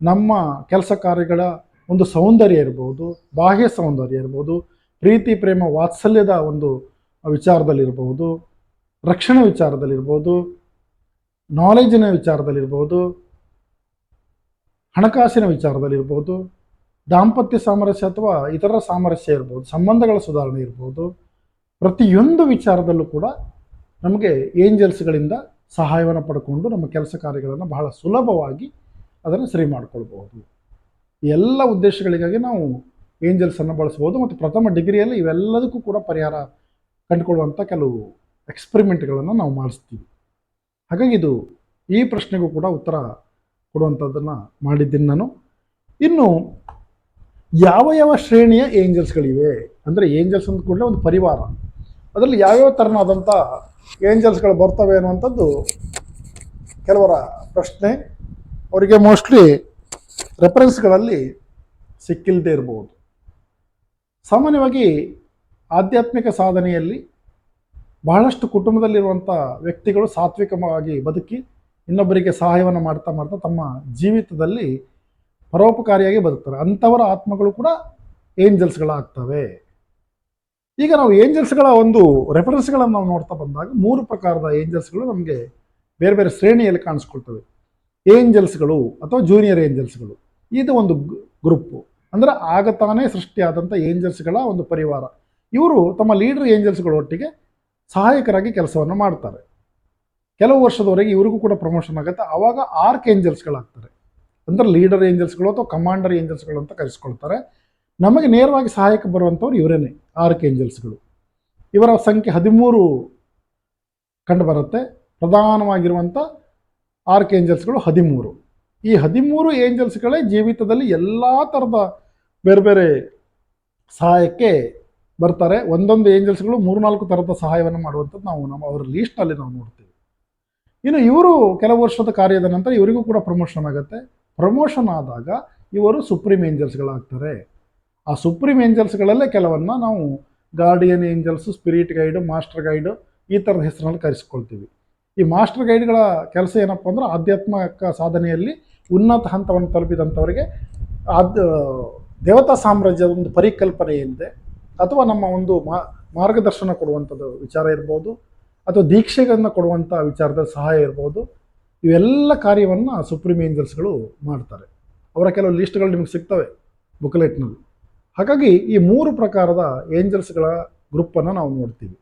ನಮ್ಮ ಕೆಲಸ ಕಾರ್ಯಗಳ ಒಂದು ಸೌಂದರ್ಯ ಇರ್ಬೋದು, ಬಾಹ್ಯ ಸೌಂದರ್ಯ ಇರ್ಬೋದು, ಪ್ರೀತಿ ಪ್ರೇಮ ವಾತ್ಸಲ್ಯದ ಒಂದು ವಿಚಾರದಲ್ಲಿರ್ಬೋದು, ರಕ್ಷಣೆ ವಿಚಾರದಲ್ಲಿರ್ಬೋದು, ನಾಲೆಜಿನ ವಿಚಾರದಲ್ಲಿರ್ಬೋದು, ಹಣಕಾಸಿನ ವಿಚಾರದಲ್ಲಿ ಇರ್ಬೋದು, ದಾಂಪತ್ಯ ಸಾಮರಸ್ಯ ಅಥವಾ ಇತರ ಸಾಮರಸ್ಯ ಇರ್ಬೋದು, ಸಂಬಂಧಗಳ ಸುಧಾರಣೆ ಇರ್ಬೋದು, ಪ್ರತಿಯೊಂದು ವಿಚಾರದಲ್ಲೂ ಕೂಡ ನಮಗೆ ಏಂಜಲ್ಸ್ಗಳಿಂದ ಸಹಾಯವನ್ನು ಪಡ್ಕೊಂಡು ನಮ್ಮ ಕೆಲಸ ಕಾರ್ಯಗಳನ್ನು ಬಹಳ ಸುಲಭವಾಗಿ ಅದನ್ನು ಸರಿ ಮಾಡಿಕೊಳ್ಬಹುದು. ಎಲ್ಲ ಉದ್ದೇಶಗಳಿಗಾಗಿ ನಾವು ಏಂಜಲ್ಸನ್ನು ಬಳಸ್ಬೋದು. ಮತ್ತು ಪ್ರಥಮ ಡಿಗ್ರಿಯಲ್ಲಿ ಇವೆಲ್ಲದಕ್ಕೂ ಕೂಡ ಪರಿಹಾರ ಕಂಡುಕೊಳ್ಳುವಂಥ ಕೆಲವು ಎಕ್ಸ್ಪೆರಿಮೆಂಟ್ಗಳನ್ನು ನಾವು ಮಾಡಿಸ್ತೀವಿ. ಹಾಗಾಗಿ ಇದು ಈ ಪ್ರಶ್ನೆಗೂ ಕೂಡ ಉತ್ತರ ಕೊಡುವಂಥದ್ದನ್ನು ಮಾಡಿದ್ದೀನಿ ನಾನು. ಇನ್ನು ಯಾವ ಯಾವ ಶ್ರೇಣಿಯ ಏಂಜಲ್ಸ್ಗಳಿವೆ ಅಂದರೆ, ಏಂಜಲ್ಸ್ ಅಂದ ಕೂಡಲೇ ಒಂದು ಪರಿವಾರ, ಅದರಲ್ಲಿ ಯಾವ್ಯಾವ ಥರನಾದಂಥ ಏಂಜಲ್ಸ್ಗಳು ಬರ್ತವೆ ಅನ್ನುವಂಥದ್ದು ಕೆಲವರ ಪ್ರಶ್ನೆ. ಅವರಿಗೆ ಮೋಸ್ಟ್ಲಿ ರೆಫರೆನ್ಸ್ಗಳಲ್ಲಿ ಸಿಕ್ಕಿಲ್ಲದೆ ಇರ್ಬೋದು. ಸಾಮಾನ್ಯವಾಗಿ ಆಧ್ಯಾತ್ಮಿಕ ಸಾಧನೆಯಲ್ಲಿ ಬಹಳಷ್ಟು ಕುಟುಂಬದಲ್ಲಿರುವಂಥ ವ್ಯಕ್ತಿಗಳು ಸಾತ್ವಿಕವಾಗಿ ಬದುಕಿ ಇನ್ನೊಬ್ಬರಿಗೆ ಸಹಾಯವನ್ನು ಮಾಡ್ತಾ ಮಾಡ್ತಾ ತಮ್ಮ ಜೀವಿತದಲ್ಲಿ ಪರೋಪಕಾರಿಯಾಗಿ ಬದುಕ್ತಾರೆ. ಅಂಥವರ ಆತ್ಮಗಳು ಕೂಡ ಏಂಜಲ್ಸ್ಗಳಾಗ್ತವೆ. ಈಗ ನಾವು ಏಂಜಲ್ಸ್ಗಳ ಒಂದು ರೆಫರೆನ್ಸ್ಗಳನ್ನು ನಾವು ನೋಡ್ತಾ ಬಂದಾಗ 3 ಪ್ರಕಾರದ ಏಂಜಲ್ಸ್ಗಳು ನಮಗೆ ಬೇರೆ ಬೇರೆ ಶ್ರೇಣಿಯಲ್ಲಿ ಕಾಣಿಸ್ಕೊಳ್ತವೆ. ಏಂಜಲ್ಸ್ಗಳು ಅಥವಾ ಜೂನಿಯರ್ ಏಂಜಲ್ಸ್ಗಳು, ಇದು ಒಂದು ಗ್ರೂಪು. ಅಂದರೆ ಆಗ ತಾನೇ ಸೃಷ್ಟಿಯಾದಂಥ ಏಂಜಲ್ಸ್ಗಳ ಒಂದು ಪರಿವಾರ. ಇವರು ತಮ್ಮ ಲೀಡರ್ ಏಂಜಲ್ಸ್ಗಳೊಟ್ಟಿಗೆ ಸಹಾಯಕರಾಗಿ ಕೆಲಸವನ್ನು ಮಾಡ್ತಾರೆ. ಕೆಲವು ವರ್ಷದವರೆಗೆ ಇವ್ರಿಗೂ ಕೂಡ ಪ್ರಮೋಷನ್ ಆಗುತ್ತೆ. ಆವಾಗ ಆರ್ಕ್ ಏಂಜಲ್ಸ್ಗಳಾಗ್ತಾರೆ. ಅಂದರೆ ಲೀಡರ್ ಏಂಜಲ್ಸ್ಗಳು ಅಥವಾ ಕಮಾಂಡರ್ ಏಂಜಲ್ಸ್ಗಳು ಅಂತ ಕರೆಸ್ಕೊಳ್ತಾರೆ. ನಮಗೆ ನೇರವಾಗಿ ಸಹಾಯಕ್ಕೆ ಬರುವಂಥವ್ರು ಇವರೇನೆ ಆರ್ಕ್ ಏಂಜಲ್ಸ್ಗಳು. ಇವರ ಸಂಖ್ಯೆ 13 ಕಂಡು ಬರುತ್ತೆ. ಪ್ರಧಾನವಾಗಿರುವಂಥ ಆರ್ಕ್ ಏಂಜಲ್ಸ್ಗಳು 13. ಈ 13 ಏಂಜಲ್ಸ್ಗಳೇ ಜೀವಿತದಲ್ಲಿ ಎಲ್ಲ ಥರದ ಬೇರೆ ಬೇರೆ ಸಹಾಯಕ್ಕೆ ಬರ್ತಾರೆ. ಒಂದೊಂದು ಏಂಜಲ್ಸ್ಗಳು 3-4 ಥರದ ಸಹಾಯವನ್ನು ಮಾಡುವಂಥದ್ದು ನಾವು ಅವರ ಲೀಸ್ಟ್ನಲ್ಲಿ ನಾವು ನೋಡ್ತೀವಿ. ಇನ್ನು ಇವರು ಕೆಲವು ವರ್ಷದ ಕಾರ್ಯದ ನಂತರ ಇವರಿಗೂ ಕೂಡ ಪ್ರಮೋಷನ್ ಆಗುತ್ತೆ. ಪ್ರಮೋಷನ್ ಆದಾಗ ಇವರು ಸುಪ್ರೀಂ ಏಂಜಲ್ಸ್ಗಳಾಗ್ತಾರೆ. ಆ ಸುಪ್ರೀಂ ಏಂಜಲ್ಸ್ಗಳಲ್ಲೇ ಕೆಲವನ್ನ ನಾವು guardian angels, spirit guide, master guide ಈ ಥರದ ಹೆಸರಿನಲ್ಲಿ ಕರೆಸ್ಕೊಳ್ತೀವಿ. ಈ ಮಾಸ್ಟರ್ ಗೈಡ್ಗಳ ಕೆಲಸ ಏನಪ್ಪ ಅಂದ್ರೆ, ಆಧ್ಯಾತ್ಮಿಕ ಸಾಧನೆಯಲ್ಲಿ ಉನ್ನತ ಹಂತವನ್ನು ತಲುಪಿದಂಥವರಿಗೆ ದೇವತಾ ಸಾಮ್ರಾಜ್ಯದ ಒಂದು ಪರಿಕಲ್ಪನೆ ಏನಿದೆ ಅಥವಾ ನಮ್ಮ ಒಂದು ಮಾರ್ಗದರ್ಶನ ಕೊಡುವಂಥದ್ದು ವಿಚಾರ ಇರ್ಬೋದು, ಅಥವಾ ದೀಕ್ಷೆಗಳನ್ನು ಕೊಡುವಂಥ ವಿಚಾರದ ಸಹಾಯ ಇರ್ಬೋದು, ಇವೆಲ್ಲ ಕಾರ್ಯವನ್ನು ಸುಪ್ರೀಂ ಏಂಜಲ್ಸ್ಗಳು ಮಾಡ್ತಾರೆ. ಅವರ ಕೆಲವು ಲಿಸ್ಟ್ಗಳು ನಿಮಗೆ ಸಿಗ್ತವೆ ಬುಕ್ಲೆಟ್ನಲ್ಲಿ. ಹಾಗಾಗಿ ಈ 3 ಪ್ರಕಾರದ ಏಂಜಲ್ಸ್ಗಳ ಗ್ರೂಪನ್ನು ನಾವು ನೋಡ್ತೀವಿ.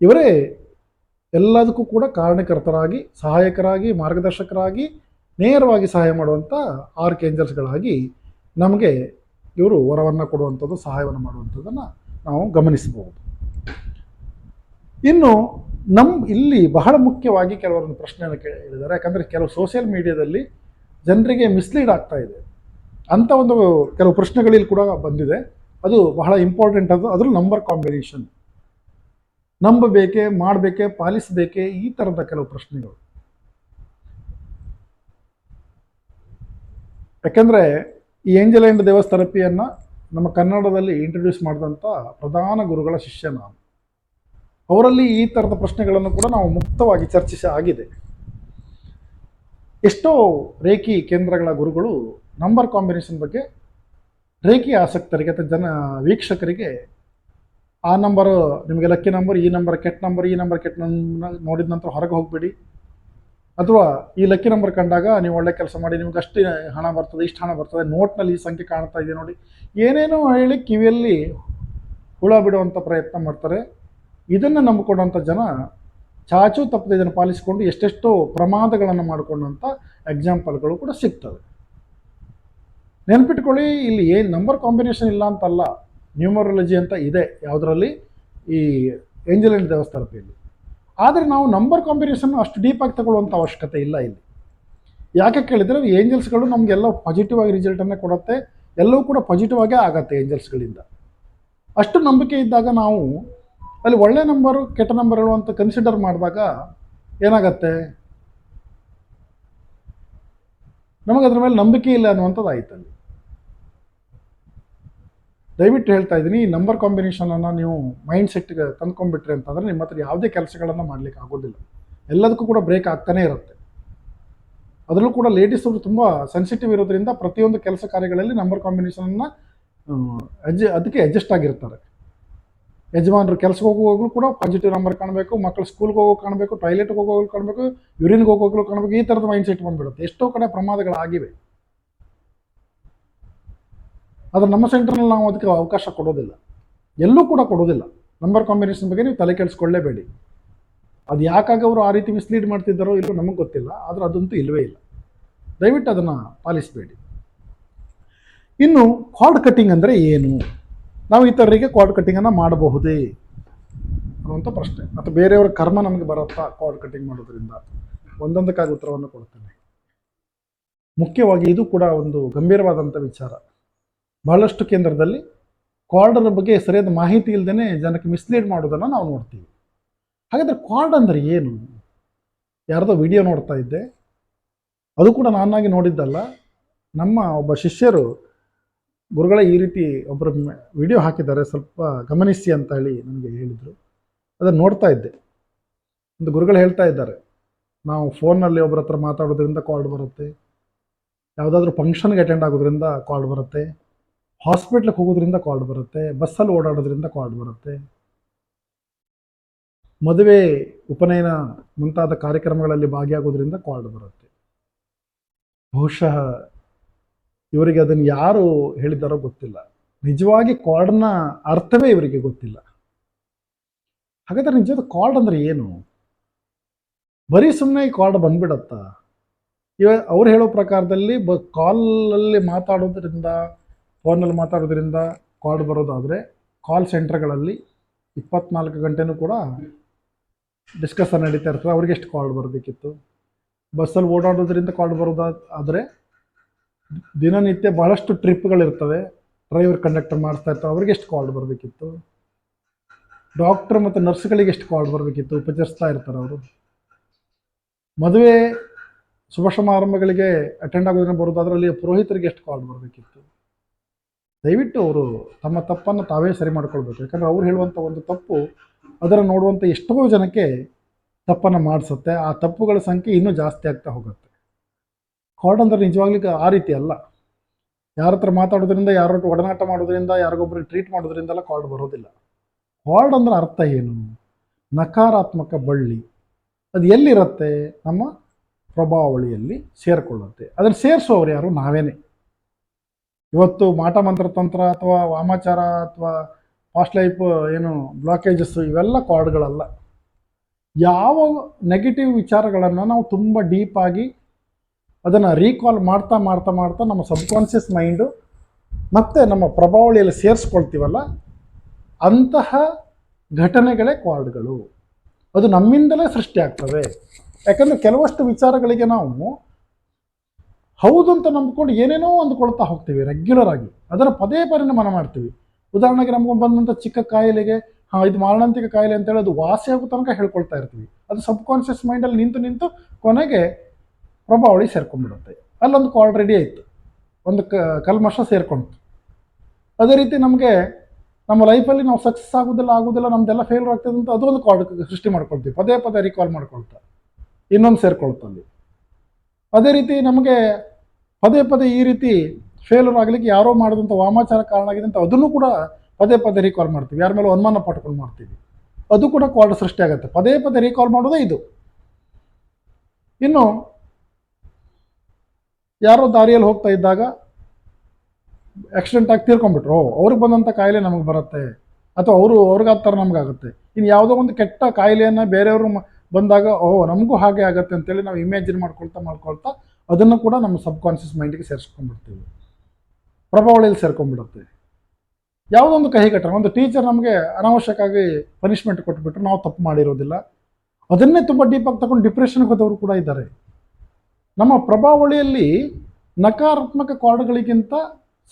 ಇವರೇ ಎಲ್ಲದಕ್ಕೂ ಕೂಡ ಕಾರಣಕರ್ತರಾಗಿ, ಸಹಾಯಕರಾಗಿ, ಮಾರ್ಗದರ್ಶಕರಾಗಿ ನೇರವಾಗಿ ಸಹಾಯ ಮಾಡುವಂಥ ಆರ್ಕ್ ಏಂಜಲ್ಸ್ಗಳಾಗಿ ನಮಗೆ ಇವರು ವರವನ್ನು ಕೊಡುವಂಥದ್ದು, ಸಹಾಯವನ್ನು ಮಾಡುವಂಥದ್ದನ್ನು ನಾವು ಗಮನಿಸಬಹುದು. ಇನ್ನು ಇಲ್ಲಿ ಬಹಳ ಮುಖ್ಯವಾಗಿ ಕೆಲವರೊಂದು ಪ್ರಶ್ನೆಯನ್ನು ಕೇಳಿದ್ದಾರೆ. ಯಾಕಂದರೆ ಕೆಲವು ಸೋಷಿಯಲ್ ಮೀಡಿಯಾದಲ್ಲಿ ಜನರಿಗೆ ಮಿಸ್ಲೀಡ್ ಆಗ್ತಾ ಇದೆ ಅಂಥ ಒಂದು ಕೆಲವು ಪ್ರಶ್ನೆಗಳಲ್ಲಿ ಕೂಡ ಬಂದಿದೆ. ಅದು ಬಹಳ ಇಂಪಾರ್ಟೆಂಟ್. ಅದ್ರ ನಂಬರ್ ಕಾಂಬಿನೇಷನ್ ನಂಬಬೇಕೆ, ಮಾಡಬೇಕೆ, ಪಾಲಿಸಬೇಕೆ, ಈ ಥರದ ಕೆಲವು ಪ್ರಶ್ನೆಗಳು. ಯಾಕೆಂದರೆ ಈ ಏಂಜಲ್ ಆ್ಯಂಡ್ ದೇವಸ್ ಥೆರಪಿಯನ್ನು ನಮ್ಮ ಕನ್ನಡದಲ್ಲಿ ಇಂಟ್ರೊಡ್ಯೂಸ್ ಮಾಡಿದಂಥ ಪ್ರಧಾನ ಗುರುಗಳ ಶಿಷ್ಯ ನಾನು. ಅವರಲ್ಲಿ ಈ ಥರದ ಪ್ರಶ್ನೆಗಳನ್ನು ಕೂಡ ನಾವು ಮುಕ್ತವಾಗಿ ಚರ್ಚಿಸಿ ಆಗಿದೆ. ಎಷ್ಟೋ ರೇಖಿ ಕೇಂದ್ರಗಳ ಗುರುಗಳು ನಂಬರ್ ಕಾಂಬಿನೇಷನ್ ಬಗ್ಗೆ ರೇಖಿ ಆಸಕ್ತರಿಗೆ ಅಥವಾ ವೀಕ್ಷಕರಿಗೆ ಆ ನಂಬರು ನಿಮಗೆ ಲಕ್ಕಿ ನಂಬರ್, ಈ ನಂಬರ್ ಕೆಟ್ಟ ನಂಬರ್, ಈ ನಂಬರ್ ಕೆಟ್ಟ ನೋಡಿದ ನಂತರ ಹೊರಗೆ ಹೋಗಬೇಡಿ, ಅಥವಾ ಈ ಲಕ್ಕಿ ನಂಬರ್ ಕಂಡಾಗ ನೀವು ಒಳ್ಳೆ ಕೆಲಸ ಮಾಡಿ, ನಿಮ್ಗೆ ಅಷ್ಟು ಹಣ ಬರ್ತದೆ, ಇಷ್ಟು ಹಣ ಬರ್ತದೆ, ನೋಟ್ನಲ್ಲಿ ಈ ಸಂಖ್ಯೆ ಕಾಣ್ತಾ ಇದೆ ನೋಡಿ, ಏನೇನೋ ಹೇಳಿ ಕಿವಿಯಲ್ಲಿ ಹುಳ ಬಿಡುವಂಥ ಪ್ರಯತ್ನ ಮಾಡ್ತಾರೆ. ಇದನ್ನು ನಂಬಿಕೊಂಡಂಥ ಜನ ಚಾಚು ತಪ್ಪದೆ ಇದನ್ನು ಪಾಲಿಸಿಕೊಂಡು ಎಷ್ಟೆಷ್ಟೋ ಪ್ರಮಾದಗಳನ್ನು ಮಾಡಿಕೊಂಡಂಥ ಎಕ್ಸಾಂಪಲ್ಗಳು ಕೂಡ ಸಿಗ್ತವೆ. ನೆನ್ಪಿಟ್ಕೊಳ್ಳಿ, ಇಲ್ಲಿ ಏನು ನಂಬರ್ ಕಾಂಬಿನೇಷನ್ ಇಲ್ಲ ಅಂತಲ್ಲ, ನ್ಯೂಮರಾಲಜಿ ಅಂತ ಇದೆ ಯಾವುದರಲ್ಲಿ, ಈ ಏಂಜಲ್ ಆ್ಯಂಡ್ ದೇವಸ್ ಥೆರಪಿಯಲ್ಲಿ. ಆದರೆ ನಾವು ನಂಬರ್ ಕಾಂಬಿನೇಷನ್ ಅಷ್ಟು ಡೀಪಾಗಿ ತಗೊಳ್ಳುವಂಥ ಅವಶ್ಯಕತೆ ಇಲ್ಲ ಇಲ್ಲಿ. ಯಾಕೆ ಕೇಳಿದರೆ, ಏಂಜಲ್ಸ್ಗಳು ನಮಗೆಲ್ಲ ಪಾಸಿಟಿವ್ ಆಗಿ ರಿಸಲ್ಟನ್ನೇ ಕೊಡುತ್ತೆ, ಎಲ್ಲವೂ ಕೂಡ ಪಾಸಿಟಿವ್ ಆಗೇ ಆಗತ್ತೆ ಏಂಜಲ್ಸ್ಗಳಿಂದ. ಅಷ್ಟು ನಂಬಿಕೆ ಇದ್ದಾಗ ನಾವು ಅಲ್ಲಿ ಒಳ್ಳೆ ನಂಬರು ಕೆಟ್ಟ ನಂಬರ್ಗಳು ಅಂತ ಕನ್ಸಿಡರ್ ಮಾಡಿದಾಗ ಏನಾಗತ್ತೆ, ನಮಗೆ ಅದ್ರ ಮೇಲೆ ನಂಬಿಕೆ ಇಲ್ಲ ಅನ್ನುವಂಥದ್ದು ಆಯ್ತಲ್ಲಿ. ದಯವಿಟ್ಟು ಹೇಳ್ತಾ ಇದ್ದೀನಿ, ಈ ನಂಬರ್ ಕಾಂಬಿನೇಷನನ್ನು ನೀವು ಮೈಂಡ್ ಸೆಟ್ಗೆ ತಂದ್ಕೊಂಡ್ಬಿಟ್ರಿ ಅಂತಂದರೆ ನಿಮ್ಮ ಹತ್ರ ಯಾವುದೇ ಕೆಲಸಗಳನ್ನು ಮಾಡಲಿಕ್ಕೆ ಆಗೋದಿಲ್ಲ. ಎಲ್ಲದಕ್ಕೂ ಕೂಡ ಬ್ರೇಕ್ ಆಗ್ತಾನೇ ಇರುತ್ತೆ. ಅದರಲ್ಲೂ ಕೂಡ ಲೇಡೀಸ್ ಅವರು ತುಂಬ ಸೆನ್ಸಿಟಿವ್ ಇರೋದ್ರಿಂದ ಪ್ರತಿಯೊಂದು ಕೆಲಸ ಕಾರ್ಯಗಳಲ್ಲಿ ನಂಬರ್ ಕಾಂಬಿನೇಷನನ್ನು ಅದಕ್ಕೆ ಅಡ್ಜಸ್ಟ್ ಆಗಿರ್ತಾರೆ. ಯಜಮಾನರು ಕೆಲಸಕ್ಕೆ ಹೋಗುವಾಗಲೂ ಕೂಡ ಪಾಸಿಟಿವ್ ನಂಬರ್ ಕಾಣಬೇಕು, ಮಕ್ಕಳು ಸ್ಕೂಲ್ಗೆ ಹೋಗೋಕೆ ಕಾಣಬೇಕು, ಟಾಯ್ಲೆಟ್ಗೆ ಹೋಗೋಗಳು ಕಾಣಬೇಕು, ಯೂರಿನ್ಗೆ ಹೋಗೋಗ್ಲೂ ಕಾಣಬೇಕು. ಈ ಥರದ ಮೈಂಡ್ ಸೆಟ್ ಬಂದುಬಿಡುತ್ತೆ. ಎಷ್ಟೋ ಕಡೆ ಪ್ರಮಾದಗಳಾಗಿವೆ. ಆದರೆ ನಮ್ಮ ಸೆಂಟರ್ನಲ್ಲಿ ನಾವು ಅದಕ್ಕೆ ಅವಕಾಶ ಕೊಡೋದಿಲ್ಲ, ಎಲ್ಲೂ ಕೂಡ ಕೊಡೋದಿಲ್ಲ. ನಂಬರ್ ಕಾಂಬಿನೇಷನ್ ಬಗ್ಗೆ ನೀವು ತಲೆ ಕೆಡಿಸ್ಕೊಳ್ಳೇಬೇಡಿ. ಅದು ಯಾಕಾಗ ಅವರು ಆ ರೀತಿ ಮಿಸ್ಲೀಡ್ ಮಾಡ್ತಿದ್ದಾರೋ ಇಲ್ಲೋ ನಮಗೆ ಗೊತ್ತಿಲ್ಲ, ಆದರೆ ಅದಂತೂ ಇಲ್ಲವೇ ಇಲ್ಲ. ದಯವಿಟ್ಟು ಅದನ್ನು ಪಾಲಿಸಬೇಡಿ. ಇನ್ನು ಕಾರ್ಡ್ ಕಟ್ಟಿಂಗ್ ಅಂದರೆ ಏನು? ನಾವು ಇತರರಿಗೆ ಕಾರ್ಡ್ ಕಟ್ಟಿಂಗನ್ನು ಮಾಡಬಹುದೇ ಅನ್ನುವಂಥ ಪ್ರಶ್ನೆ. ಮತ್ತು ಬೇರೆಯವರ ಕರ್ಮ ನಮಗೆ ಬರುತ್ತಾ ಕಾರ್ಡ್ ಕಟ್ಟಿಂಗ್ ಮಾಡೋದ್ರಿಂದ? ಒಂದೊಂದಕ್ಕಾಗಿ ಉತ್ತರವನ್ನು ಕೊಡ್ತೇನೆ. ಮುಖ್ಯವಾಗಿ ಇದು ಕೂಡ ಒಂದು ಗಂಭೀರವಾದಂಥ ವಿಚಾರ. ಬಹಳಷ್ಟು ಕೇಂದ್ರದಲ್ಲಿ ಕಾರ್ಡರ ಬಗ್ಗೆ ಸರಿಯಾದ ಮಾಹಿತಿ ಇಲ್ಲದೇ ಜನಕ್ಕೆ ಮಿಸ್ಲೀಡ್ ಮಾಡೋದನ್ನು ನಾವು ನೋಡ್ತೀವಿ. ಹಾಗಾದರೆ ಕಾರ್ಡ್ ಅಂದರೆ ಏನು? ಯಾರ್ದೋ ವಿಡಿಯೋ ನೋಡ್ತಾ ಇದ್ದೆ, ಅದು ಕೂಡ ನಾನಾಗಿ ನೋಡಿದ್ದಲ್ಲ. ನಮ್ಮ ಒಬ್ಬ ಶಿಷ್ಯರು ಗುರುಗಳ ಈ ರೀತಿ ಒಬ್ಬರು ವಿಡಿಯೋ ಹಾಕಿದ್ದಾರೆ, ಸ್ವಲ್ಪ ಗಮನಿಸಿ ಅಂತ ಹೇಳಿ ನನಗೆ ಹೇಳಿದರು. ಅದನ್ನು ನೋಡ್ತಾ ಇದ್ದೆ. ಒಂದು ಗುರುಗಳು ಹೇಳ್ತಾ ಇದ್ದಾರೆ, ನಾವು ಫೋನ್ನಲ್ಲಿ ಒಬ್ಬರ ಹತ್ರ ಮಾತಾಡೋದ್ರಿಂದ ಕಾರ್ಡ್ ಬರುತ್ತೆ, ಯಾವುದಾದ್ರೂ ಫಂಕ್ಷನ್ಗೆ ಅಟೆಂಡ್ ಆಗೋದ್ರಿಂದ ಕಾರ್ಡ್ ಬರುತ್ತೆ, ಹಾಸ್ಪಿಟ್ಲಿಗೆ ಹೋಗೋದ್ರಿಂದ ಕಾರ್ಡ್ ಬರುತ್ತೆ, ಬಸ್ಸಲ್ಲಿ ಓಡಾಡೋದ್ರಿಂದ ಕಾರ್ಡ್ ಬರುತ್ತೆ, ಮದುವೆ ಉಪನಯನ ಮುಂತಾದ ಕಾರ್ಯಕ್ರಮಗಳಲ್ಲಿ ಭಾಗಿಯಾಗೋದ್ರಿಂದ ಕಾರ್ಡ್ ಬರುತ್ತೆ. ಬಹುಶಃ ಇವರಿಗೆ ಅದನ್ನು ಯಾರು ಹೇಳಿದ್ದಾರೋ ಗೊತ್ತಿಲ್ಲ. ನಿಜವಾಗಿ ಕಾರ್ಡ್ನ ಅರ್ಥವೇ ಇವರಿಗೆ ಗೊತ್ತಿಲ್ಲ. ಹಾಗಾದರೆ ನಿಜವಾದ ಕಾರ್ಡ್ ಅಂದರೆ ಏನು? ಬರೀ ಸುಮ್ಮನೆ ಕಾರ್ಡ್ ಬಂದ್ಬಿಡತ್ತಾ? ಅವ್ರು ಹೇಳೋ ಪ್ರಕಾರದಲ್ಲಿ ಕಾಲಲ್ಲಿ ಮಾತಾಡೋದ್ರಿಂದ, ಫೋನಲ್ಲಿ ಮಾತಾಡೋದ್ರಿಂದ ಕಾರ್ಡ್ ಬರೋದಾದರೆ, ಕಾಲ್ ಸೆಂಟರ್ಗಳಲ್ಲಿ 24 ಗಂಟೆನೂ ಕೂಡ ಡಿಸ್ಕಷನ್ ನಡೀತಾ ಇರ್ತದೆ, ಅವ್ರಿಗೆ ಎಷ್ಟು ಕಾರ್ಡ್ ಬರಬೇಕಿತ್ತು? ಬಸ್ಸಲ್ಲಿ ಓಡಾಡೋದ್ರಿಂದ ಕಾರ್ಡ್ ಬರೋದಾದರೆ, ದಿನನಿತ್ಯ ಬಹಳಷ್ಟು ಟ್ರಿಪ್ಗಳಿರ್ತವೆ, ಡ್ರೈವರ್ ಕಂಡಕ್ಟರ್ ಮಾಡ್ತಾ ಇರ್ತಾರೆ, ಅವ್ರಿಗೆ ಎಷ್ಟು ಕಾರ್ಡ್ ಬರಬೇಕಿತ್ತು? ಡಾಕ್ಟರ್ ಮತ್ತು ನರ್ಸ್ಗಳಿಗೆ ಎಷ್ಟು ಕಾರ್ಡ್ ಬರಬೇಕಿತ್ತು? ಉಪಚರಿಸ್ತಾ ಇರ್ತಾರೆ ಅವರು. ಮದುವೆ ಶುಭ ಸಮಾರಂಭಗಳಿಗೆ ಅಟೆಂಡ್ ಆಗೋದ್ರಿಂದ ಬರೋದಾದ್ರೆ ಅಲ್ಲಿ ಪುರೋಹಿತರಿಗೆ ಎಷ್ಟು ಕಾರ್ಡ್ ಬರಬೇಕಿತ್ತು? ದಯವಿಟ್ಟು ಅವರು ತಮ್ಮ ತಪ್ಪನ್ನು ತಾವೇ ಸರಿ ಮಾಡ್ಕೊಳ್ಬೇಕು. ಯಾಕಂದರೆ ಅವ್ರು ಹೇಳುವಂಥ ಒಂದು ತಪ್ಪು ಅದನ್ನು ನೋಡುವಂಥ ಎಷ್ಟೋ ಜನಕ್ಕೆ ತಪ್ಪನ್ನು ಮಾಡಿಸುತ್ತೆ. ಆ ತಪ್ಪುಗಳ ಸಂಖ್ಯೆ ಇನ್ನೂ ಜಾಸ್ತಿ ಆಗ್ತಾ ಹೋಗುತ್ತೆ. ಕಾರ್ಡ್ ಅಂದರೆ ನಿಜವಾಗ್ಲಿಕ್ಕೆ ಆ ರೀತಿ ಅಲ್ಲ. ಯಾರ ಹತ್ರ ಮಾತಾಡೋದ್ರಿಂದ, ಯಾರ ಒಡನಾಟ ಮಾಡೋದ್ರಿಂದ, ಯಾರಿಗೊಬ್ಬರಿಗೆ ಟ್ರೀಟ್ ಮಾಡೋದ್ರಿಂದೆಲ್ಲ ಕಾರ್ಡ್ ಬರೋದಿಲ್ಲ. ಕಾರ್ಡ್ ಅಂದ್ರೆ ಅರ್ಥ ಏನು? ನಕಾರಾತ್ಮಕ ಬಳ್ಳಿ. ಅದು ಎಲ್ಲಿರುತ್ತೆ? ನಮ್ಮ ಪ್ರಭಾವಳಿಯಲ್ಲಿ ಸೇರಿಕೊಳ್ಳುತ್ತೆ. ಅದನ್ನು ಸೇರಿಸೋರು ಯಾರು? ನಾವೇನೆ. ಇವತ್ತು ಮಾಟ ಮಂತ್ರ ತಂತ್ರ ಅಥವಾ ವಾಮಾಚಾರ ಅಥವಾ ಫಾಸ್ಟ್ ಲೈಫ್ ಏನು ಬ್ಲಾಕೇಜಸ್, ಇವೆಲ್ಲ ಕಾರ್ಡ್ಗಳಲ್ಲ. ಯಾವ ನೆಗೆಟಿವ್ ವಿಚಾರಗಳನ್ನು ನಾವು ತುಂಬ ಡೀಪಾಗಿ ಅದನ್ನು ರೀಕಾಲ್ ಮಾಡ್ತಾ ಮಾಡ್ತಾ ಮಾಡ್ತಾ ನಮ್ಮ ಸಬ್ಕಾನ್ಷಿಯಸ್ ಮೈಂಡು ಮತ್ತು ನಮ್ಮ ಪ್ರಭಾವಳಿಯಲ್ಲಿ ಸೇರಿಸ್ಕೊಳ್ತೀವಲ್ಲ, ಅಂತಹ ಘಟನೆಗಳೇ ಕಾರ್ಡ್ಗಳು. ಅದು ನಮ್ಮಿಂದಲೇ ಸೃಷ್ಟಿಯಾಗ್ತವೆ. ಯಾಕಂದರೆ ಕೆಲವಷ್ಟು ವಿಚಾರಗಳಿಗೆ ನಾವು ಹೌದು ಅಂತ ನಂಬ್ಕೊಂಡು ಏನೇನೋ ಅಂದ್ಕೊಳ್ತಾ ಹೋಗ್ತೀವಿ ರೆಗ್ಯುಲರ್ ಆಗಿ. ಅದನ್ನು ಪದೇ ಪರಿಣಾಮ ಮಾಡ್ತೀವಿ. ಉದಾಹರಣೆಗೆ ನಮ್ಗೆ ಬಂದಂಥ ಚಿಕ್ಕ ಕಾಯಿಲೆಗೆ ಇದು ಮಾರಣಾಂತಿಕ ಕಾಯಿಲೆ ಅಂತೇಳಿ ಅದು ವಾಸಿ ಆಗೋ ತನಕ ಹೇಳ್ಕೊಳ್ತಾ ಇರ್ತೀವಿ. ಅದು ಸಬ್ಕಾನ್ಷಿಯಸ್ ಮೈಂಡಲ್ಲಿ ನಿಂತು ಕೊನೆಗೆ ಪ್ರಭಾವಳಿ ಸೇರ್ಕೊಂಡ್ಬಿಡುತ್ತೆ. ಅಲ್ಲೊಂದು ಕಾರ್ಡ್ ರೆಡಿ ಆಯಿತು, ಒಂದು ಕಲ್ಮಶ ಸೇರ್ಕೊಂತು. ಅದೇ ರೀತಿ ನಮಗೆ ನಮ್ಮ ಲೈಫಲ್ಲಿ ನಾವು ಸಕ್ಸಸ್ ಆಗೋದಿಲ್ಲ, ನಮ್ದೆಲ್ಲ ಫೇಲ್ಯೂರ್ ಆಗ್ತದೆ ಅಂತ ಅದೊಂದು ಕಾರ್ಡ್ ಸೃಷ್ಟಿ ಮಾಡ್ಕೊಳ್ತೀವಿ, ಪದೇ ಪದೇ ರೀಕಾಲ್ ಮಾಡ್ಕೊಳ್ತಾ ಇನ್ನೊಂದು ಸೇರ್ಕೊಳ್ತಲ್ಲಿ. ಅದೇ ರೀತಿ ನಮಗೆ ಪದೇ ಪದೇ ಈ ರೀತಿ ಫೇಲ್ಯೂರ್ ಆಗಲಿಕ್ಕೆ ಯಾರೋ ಮಾಡಿದಂಥ ವಾಮಾಚಾರ ಕಾರಣ ಆಗಿದೆ ಅಂತ ಅದನ್ನು ಕೂಡ ಪದೇ ಪದೇ ರೀಕಾಲ್ ಮಾಡ್ತೀವಿ. ಯಾರ ಮೇಲೆ ಅನುಮಾನ ಪಟ್ಕೊಂಡು ಮಾಡ್ತೀವಿ, ಅದು ಕೂಡ ಕಾರ್ಡ್ ಸೃಷ್ಟಿ ಆಗುತ್ತೆ. ಪದೇ ಪದೇ ರೀಕಾಲ್ ಮಾಡೋದೇ ಇದು. ಇನ್ನು ಯಾರೋ ದಾರಿಯಲ್ಲಿ ಹೋಗ್ತಾ ಇದ್ದಾಗ ಆಕ್ಸಿಡೆಂಟ್ ಆಗಿ ತೀರ್ಕೊಂಡ್ಬಿಟ್ರು, ಅವ್ರಿಗೆ ಬಂದಂಥ ಕಾಯಿಲೆ ನಮಗೆ ಬರುತ್ತೆ, ಅಥವಾ ಅವ್ರಿಗಾದ ಥರ ನಮಗಾಗುತ್ತೆ. ಇನ್ನು ಯಾವುದೋ ಒಂದು ಕೆಟ್ಟ ಕಾಯಿಲೆಯನ್ನು ಬೇರೆಯವರು ಬಂದಾಗ ನಮಗೂ ಹಾಗೆ ಆಗುತ್ತೆ ಅಂತೇಳಿ ನಾವು ಇಮ್ಯಾಜಿನ್ ಮಾಡ್ಕೊಳ್ತಾ ಅದನ್ನು ಕೂಡ ನಮ್ಮ ಸಬ್ಕಾನ್ಷಿಯಸ್ ಮೈಂಡಿಗೆ ಸೇರಿಸ್ಕೊಂಡ್ಬಿಡ್ತೀವಿ, ಪ್ರಭಾವಳಿಯಲ್ಲಿ ಸೇರ್ಕೊಂಡ್ಬಿಡುತ್ತೆ. ಯಾವುದೊಂದು ಕಹಿ ಘಟನೆ, ಒಂದು ಟೀಚರ್ ನಮಗೆ ಅನಾವಶ್ಯಕವಾಗಿ ಪನಿಷ್ಮೆಂಟ್ ಕೊಟ್ಬಿಟ್ರು, ನಾವು ತಪ್ಪು ಮಾಡಿರೋದಿಲ್ಲ, ಅದನ್ನೇ ತುಂಬ ಡೀಪಾಗಿ ತಗೊಂಡು ಡಿಪ್ರೆಷನ್ಗೆ ಹೋದವರು ಕೂಡ ಇದ್ದಾರೆ. ನಮ್ಮ ಪ್ರಭಾವಳಿಯಲ್ಲಿ ನಕಾರಾತ್ಮಕ ಕಾರ್ಡ್ಗಳಿಗಿಂತ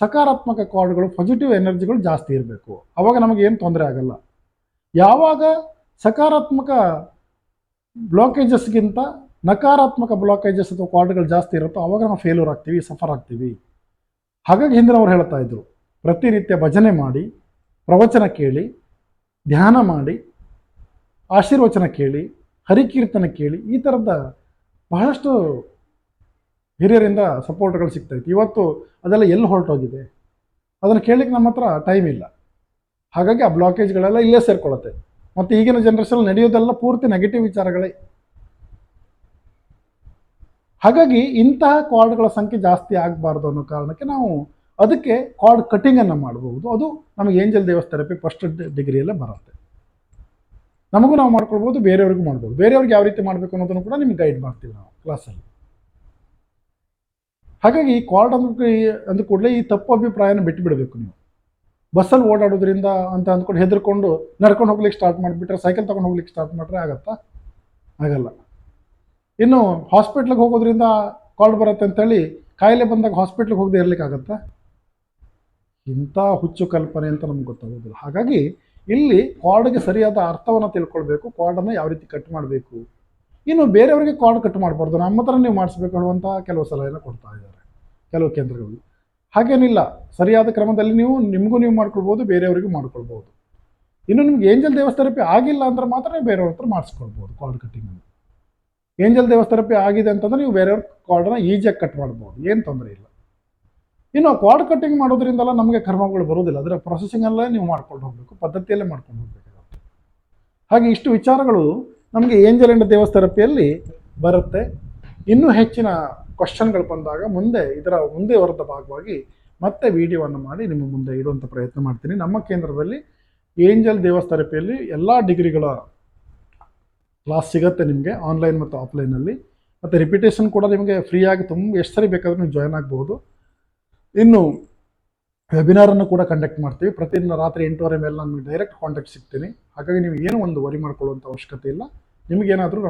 ಸಕಾರಾತ್ಮಕ ಕಾರ್ಡ್ಗಳು, ಪಾಸಿಟಿವ್ ಎನರ್ಜಿಗಳು ಜಾಸ್ತಿ ಇರಬೇಕು. ಆವಾಗ ನಮಗೇನು ತೊಂದರೆ ಆಗಲ್ಲ. ಯಾವಾಗ ಸಕಾರಾತ್ಮಕ ಬ್ಲಾಕೇಜಸ್ಗಿಂತ ನಕಾರಾತ್ಮಕ ಬ್ಲಾಕೇಜಸ್ ಅಥವಾ ಕಾರ್ಡ್ಗಳು ಜಾಸ್ತಿ ಇರುತ್ತೋ ಆವಾಗ ನಾವು ಫೇಲ್ಯೂರ್ ಆಗ್ತೀವಿ, ಸಫರ್ ಆಗ್ತೀವಿ. ಹಾಗಾಗಿ ಹಿಂದಿನವ್ರು ಹೇಳ್ತಾ ಇದ್ರು, ಪ್ರತಿನಿತ್ಯ ಭಜನೆ ಮಾಡಿ, ಪ್ರವಚನ ಕೇಳಿ, ಧ್ಯಾನ ಮಾಡಿ, ಆಶೀರ್ವಚನ ಕೇಳಿ, ಹರಿಕೀರ್ತನ ಕೇಳಿ, ಈ ಥರದ ಬಹಳಷ್ಟು ಹಿರಿಯರಿಂದ ಸಪೋರ್ಟ್ಗಳು ಸಿಗ್ತಾಯಿತ್ತು. ಇವತ್ತು ಅದೆಲ್ಲ ಎಲ್ಲಿ ಹೊರಟೋಗಿದೆ? ಅದನ್ನು ಕೇಳಲಿಕ್ಕೆ ನಮ್ಮ ಹತ್ರ ಟೈಮ್ ಇಲ್ಲ. ಹಾಗಾಗಿ ಆ ಬ್ಲಾಕೇಜ್ಗಳೆಲ್ಲ ಇಲ್ಲೇ ಸೇರ್ಕೊಳ್ಳುತ್ತೆ. ಮತ್ತು ಈಗಿನ ಜನರೇಷನ್ ನಡೆಯೋದೆಲ್ಲ ಪೂರ್ತಿ ನೆಗೆಟಿವ್ ವಿಚಾರಗಳೇ. ಹಾಗಾಗಿ ಇಂತಹ ಕಾರ್ಡ್ಗಳ ಸಂಖ್ಯೆ ಜಾಸ್ತಿ ಆಗಬಾರ್ದು ಅನ್ನೋ ಕಾರಣಕ್ಕೆ ನಾವು ಅದಕ್ಕೆ ಕಾರ್ಡ್ ಕಟಿಂಗನ್ನು ಮಾಡಬಹುದು. ಅದು ನಮಗೆ ಏಂಜಲ್ ದೇವಸ್ ಥೆರಪಿ ಫಸ್ಟ್ ಡಿಗ್ರಿಯಲ್ಲೇ ಬರುತ್ತೆ. ನಮಗೂ ನಾವು ಮಾಡ್ಕೊಳ್ಬೋದು, ಬೇರೆಯವ್ರಿಗೂ ಮಾಡ್ಬೋದು. ಬೇರೆಯವ್ರಿಗೆ ಯಾವ ರೀತಿ ಮಾಡಬೇಕು ಅನ್ನೋದನ್ನು ಕೂಡ ನಿಮ್ಗೆ ಗೈಡ್ ಮಾಡ್ತೀವಿ ನಾವು ಕ್ಲಾಸಲ್ಲಿ. ಹಾಗಾಗಿ ಈ ಕಾರ್ಡ್ ಅಂದ ಕೂಡಲೇ ಈ ತಪ್ಪು ಅಭಿಪ್ರಾಯನ ಬಿಟ್ಟುಬಿಡಬೇಕು. ನೀವು ಬಸ್ಸಲ್ಲಿ ಓಡಾಡೋದ್ರಿಂದ ಅಂತ ಅಂದ್ಕೊಂಡು ಹೆದರ್ಕೊಂಡು ನಡ್ಕೊಂಡು ಹೋಗ್ಲಿಕ್ಕೆ ಸ್ಟಾರ್ಟ್ ಮಾಡಿಬಿಟ್ರೆ, ಸೈಕಲ್ ತೊಗೊಂಡು ಹೋಗ್ಲಿಕ್ಕೆ ಸ್ಟಾರ್ಟ್ ಮಾಡಿದ್ರೆ ಆಗತ್ತಾ? ಆಗಲ್ಲ. ಇನ್ನು ಹಾಸ್ಪಿಟ್ಲಿಗೆ ಹೋಗೋದ್ರಿಂದ ಕಾರ್ಡ್ ಬರುತ್ತೆ ಅಂತೇಳಿ ಕಾಯಿಲೆ ಬಂದಾಗ ಹಾಸ್ಪಿಟ್ಲಿಗೆ ಹೋಗದೆ ಇರಲಿಕ್ಕಾಗತ್ತಾ? ಇಂಥ ಹುಚ್ಚು ಕಲ್ಪನೆ ಅಂತ ನಮ್ಗೆ ಗೊತ್ತಾಗೋದಿಲ್ಲ. ಹಾಗಾಗಿ ಇಲ್ಲಿ ಕಾರ್ಡ್ಗೆ ಸರಿಯಾದ ಅರ್ಥವನ್ನು ತಿಳ್ಕೊಳ್ಬೇಕು, ಕಾರ್ಡನ್ನು ಯಾವ ರೀತಿ ಕಟ್ ಮಾಡಬೇಕು. ಇನ್ನು ಬೇರೆಯವರಿಗೆ ಕಾರ್ಡ್ ಕಟ್ ಮಾಡಬಾರ್ದು, ನಮ್ಮ ಹತ್ರ ನೀವು ಮಾಡಿಸ್ಬೇಕು ಅನ್ನುವಂಥ ಕೆಲವು ಸಲಹೆಯನ್ನು ಕೊಡ್ತಾ ಇದ್ದಾರೆ ಕೆಲವು ಕೇಂದ್ರಗಳು. ಹಾಗೇನಿಲ್ಲ, ಸರಿಯಾದ ಕ್ರಮದಲ್ಲಿ ನಿಮಗೂ ನೀವು ಮಾಡ್ಕೊಳ್ಬೋದು, ಬೇರೆಯವರಿಗೂ ಮಾಡ್ಕೊಳ್ಬೋದು. ಇನ್ನು ನಿಮ್ಗೆ ಏಂಜಲ್ ದೇವಸ್ ಥೆರಪಿ ಆಗಿಲ್ಲ ಅಂದ್ರೆ ಮಾತ್ರ ನೀವು ಬೇರೆಯವ್ರ ಹತ್ರ ಮಾಡಿಸ್ಕೊಳ್ಬೋದು ಕಾರ್ಡ್ ಕಟ್ಟಿಂಗನ್ನು. ಏಂಜಲ್ ದೇವಸ್ ಥೆರಪಿ ಆಗಿದೆ ಅಂತಂದ್ರೆ ನೀವು ಬೇರೆಯವ್ರ ಕಾರ್ಡನ್ನ ಈಜಿಯಾಗಿ ಕಟ್ ಮಾಡ್ಬೋದು, ಏನು ತೊಂದರೆ ಇಲ್ಲ. ಇನ್ನು ಕಾರ್ಡ್ ಕಟ್ಟಿಂಗ್ ಮಾಡೋದ್ರಿಂದಲ್ಲ ನಮಗೆ ಕರ್ಮಗಳು ಬರೋದಿಲ್ಲ, ಅದರ ಪ್ರೊಸೆಸಿಂಗಲ್ಲೇ ನೀವು ಮಾಡ್ಕೊಂಡು ಹೋಗಬೇಕು, ಪದ್ಧತಿಯಲ್ಲೇ ಮಾಡ್ಕೊಂಡು ಹೋಗಬೇಕಾಗುತ್ತೆ. ಹಾಗೆ ಇಷ್ಟು ವಿಚಾರಗಳು ನಮಗೆ ಏಂಜಲ್ ಆ್ಯಂಡ್ ದೇವಸ್ ಥೆರಪಿಯಲ್ಲಿ ಬರುತ್ತೆ. ಇನ್ನೂ ಹೆಚ್ಚಿನ ಕ್ವಶನ್ಗಳು ಬಂದಾಗ ಇದರ ಮುಂದೆ ಹೊರದ ಭಾಗವಾಗಿ ಮತ್ತೆ ವಿಡಿಯೋವನ್ನು ಮಾಡಿ ನಿಮ್ಮ ಮುಂದೆ ಇಡುವಂಥ ಪ್ರಯತ್ನ ಮಾಡ್ತೀನಿ. ನಮ್ಮ ಕೇಂದ್ರದಲ್ಲಿ ಏಂಜಲ್ ದೇವಸ್ ಥೆರಪಿಯಲ್ಲಿ ಎಲ್ಲ ಡಿಗ್ರಿಗಳ ಕ್ಲಾಸ್ ಸಿಗುತ್ತೆ ನಿಮಗೆ, ಆನ್ಲೈನ್ ಮತ್ತು ಆಫ್ಲೈನಲ್ಲಿ. ಮತ್ತು ರಿಪಿಟೇಷನ್ ಕೂಡ ನಿಮಗೆ ಫ್ರೀಯಾಗಿ ಎಷ್ಟು ಸರಿ ಬೇಕಾದರೂ ನೀವು ಜಾಯ್ನ್ ಆಗ್ಬೋದು. ಇನ್ನು ವೆಬಿನಾರನ್ನು ಕೂಡ ಕಂಡಕ್ಟ್ ಮಾಡ್ತೀವಿ. ಪ್ರತಿದಿನ ರಾತ್ರಿ 8:30 ಮೇಲೆ ನಾನು ಡೈರೆಕ್ಟ್ ಕಾಂಟ್ಯಾಕ್ಟ್ ಸಿಗ್ತೀನಿ. ಹಾಗಾಗಿ ನೀವು ಏನೂ ಒಂದು ವರಿ ಮಾಡ್ಕೊಳ್ಳುವಂಥ ಅವಶ್ಯಕತೆ ಇಲ್ಲ. ನಿಮಗೇನಾದರೂ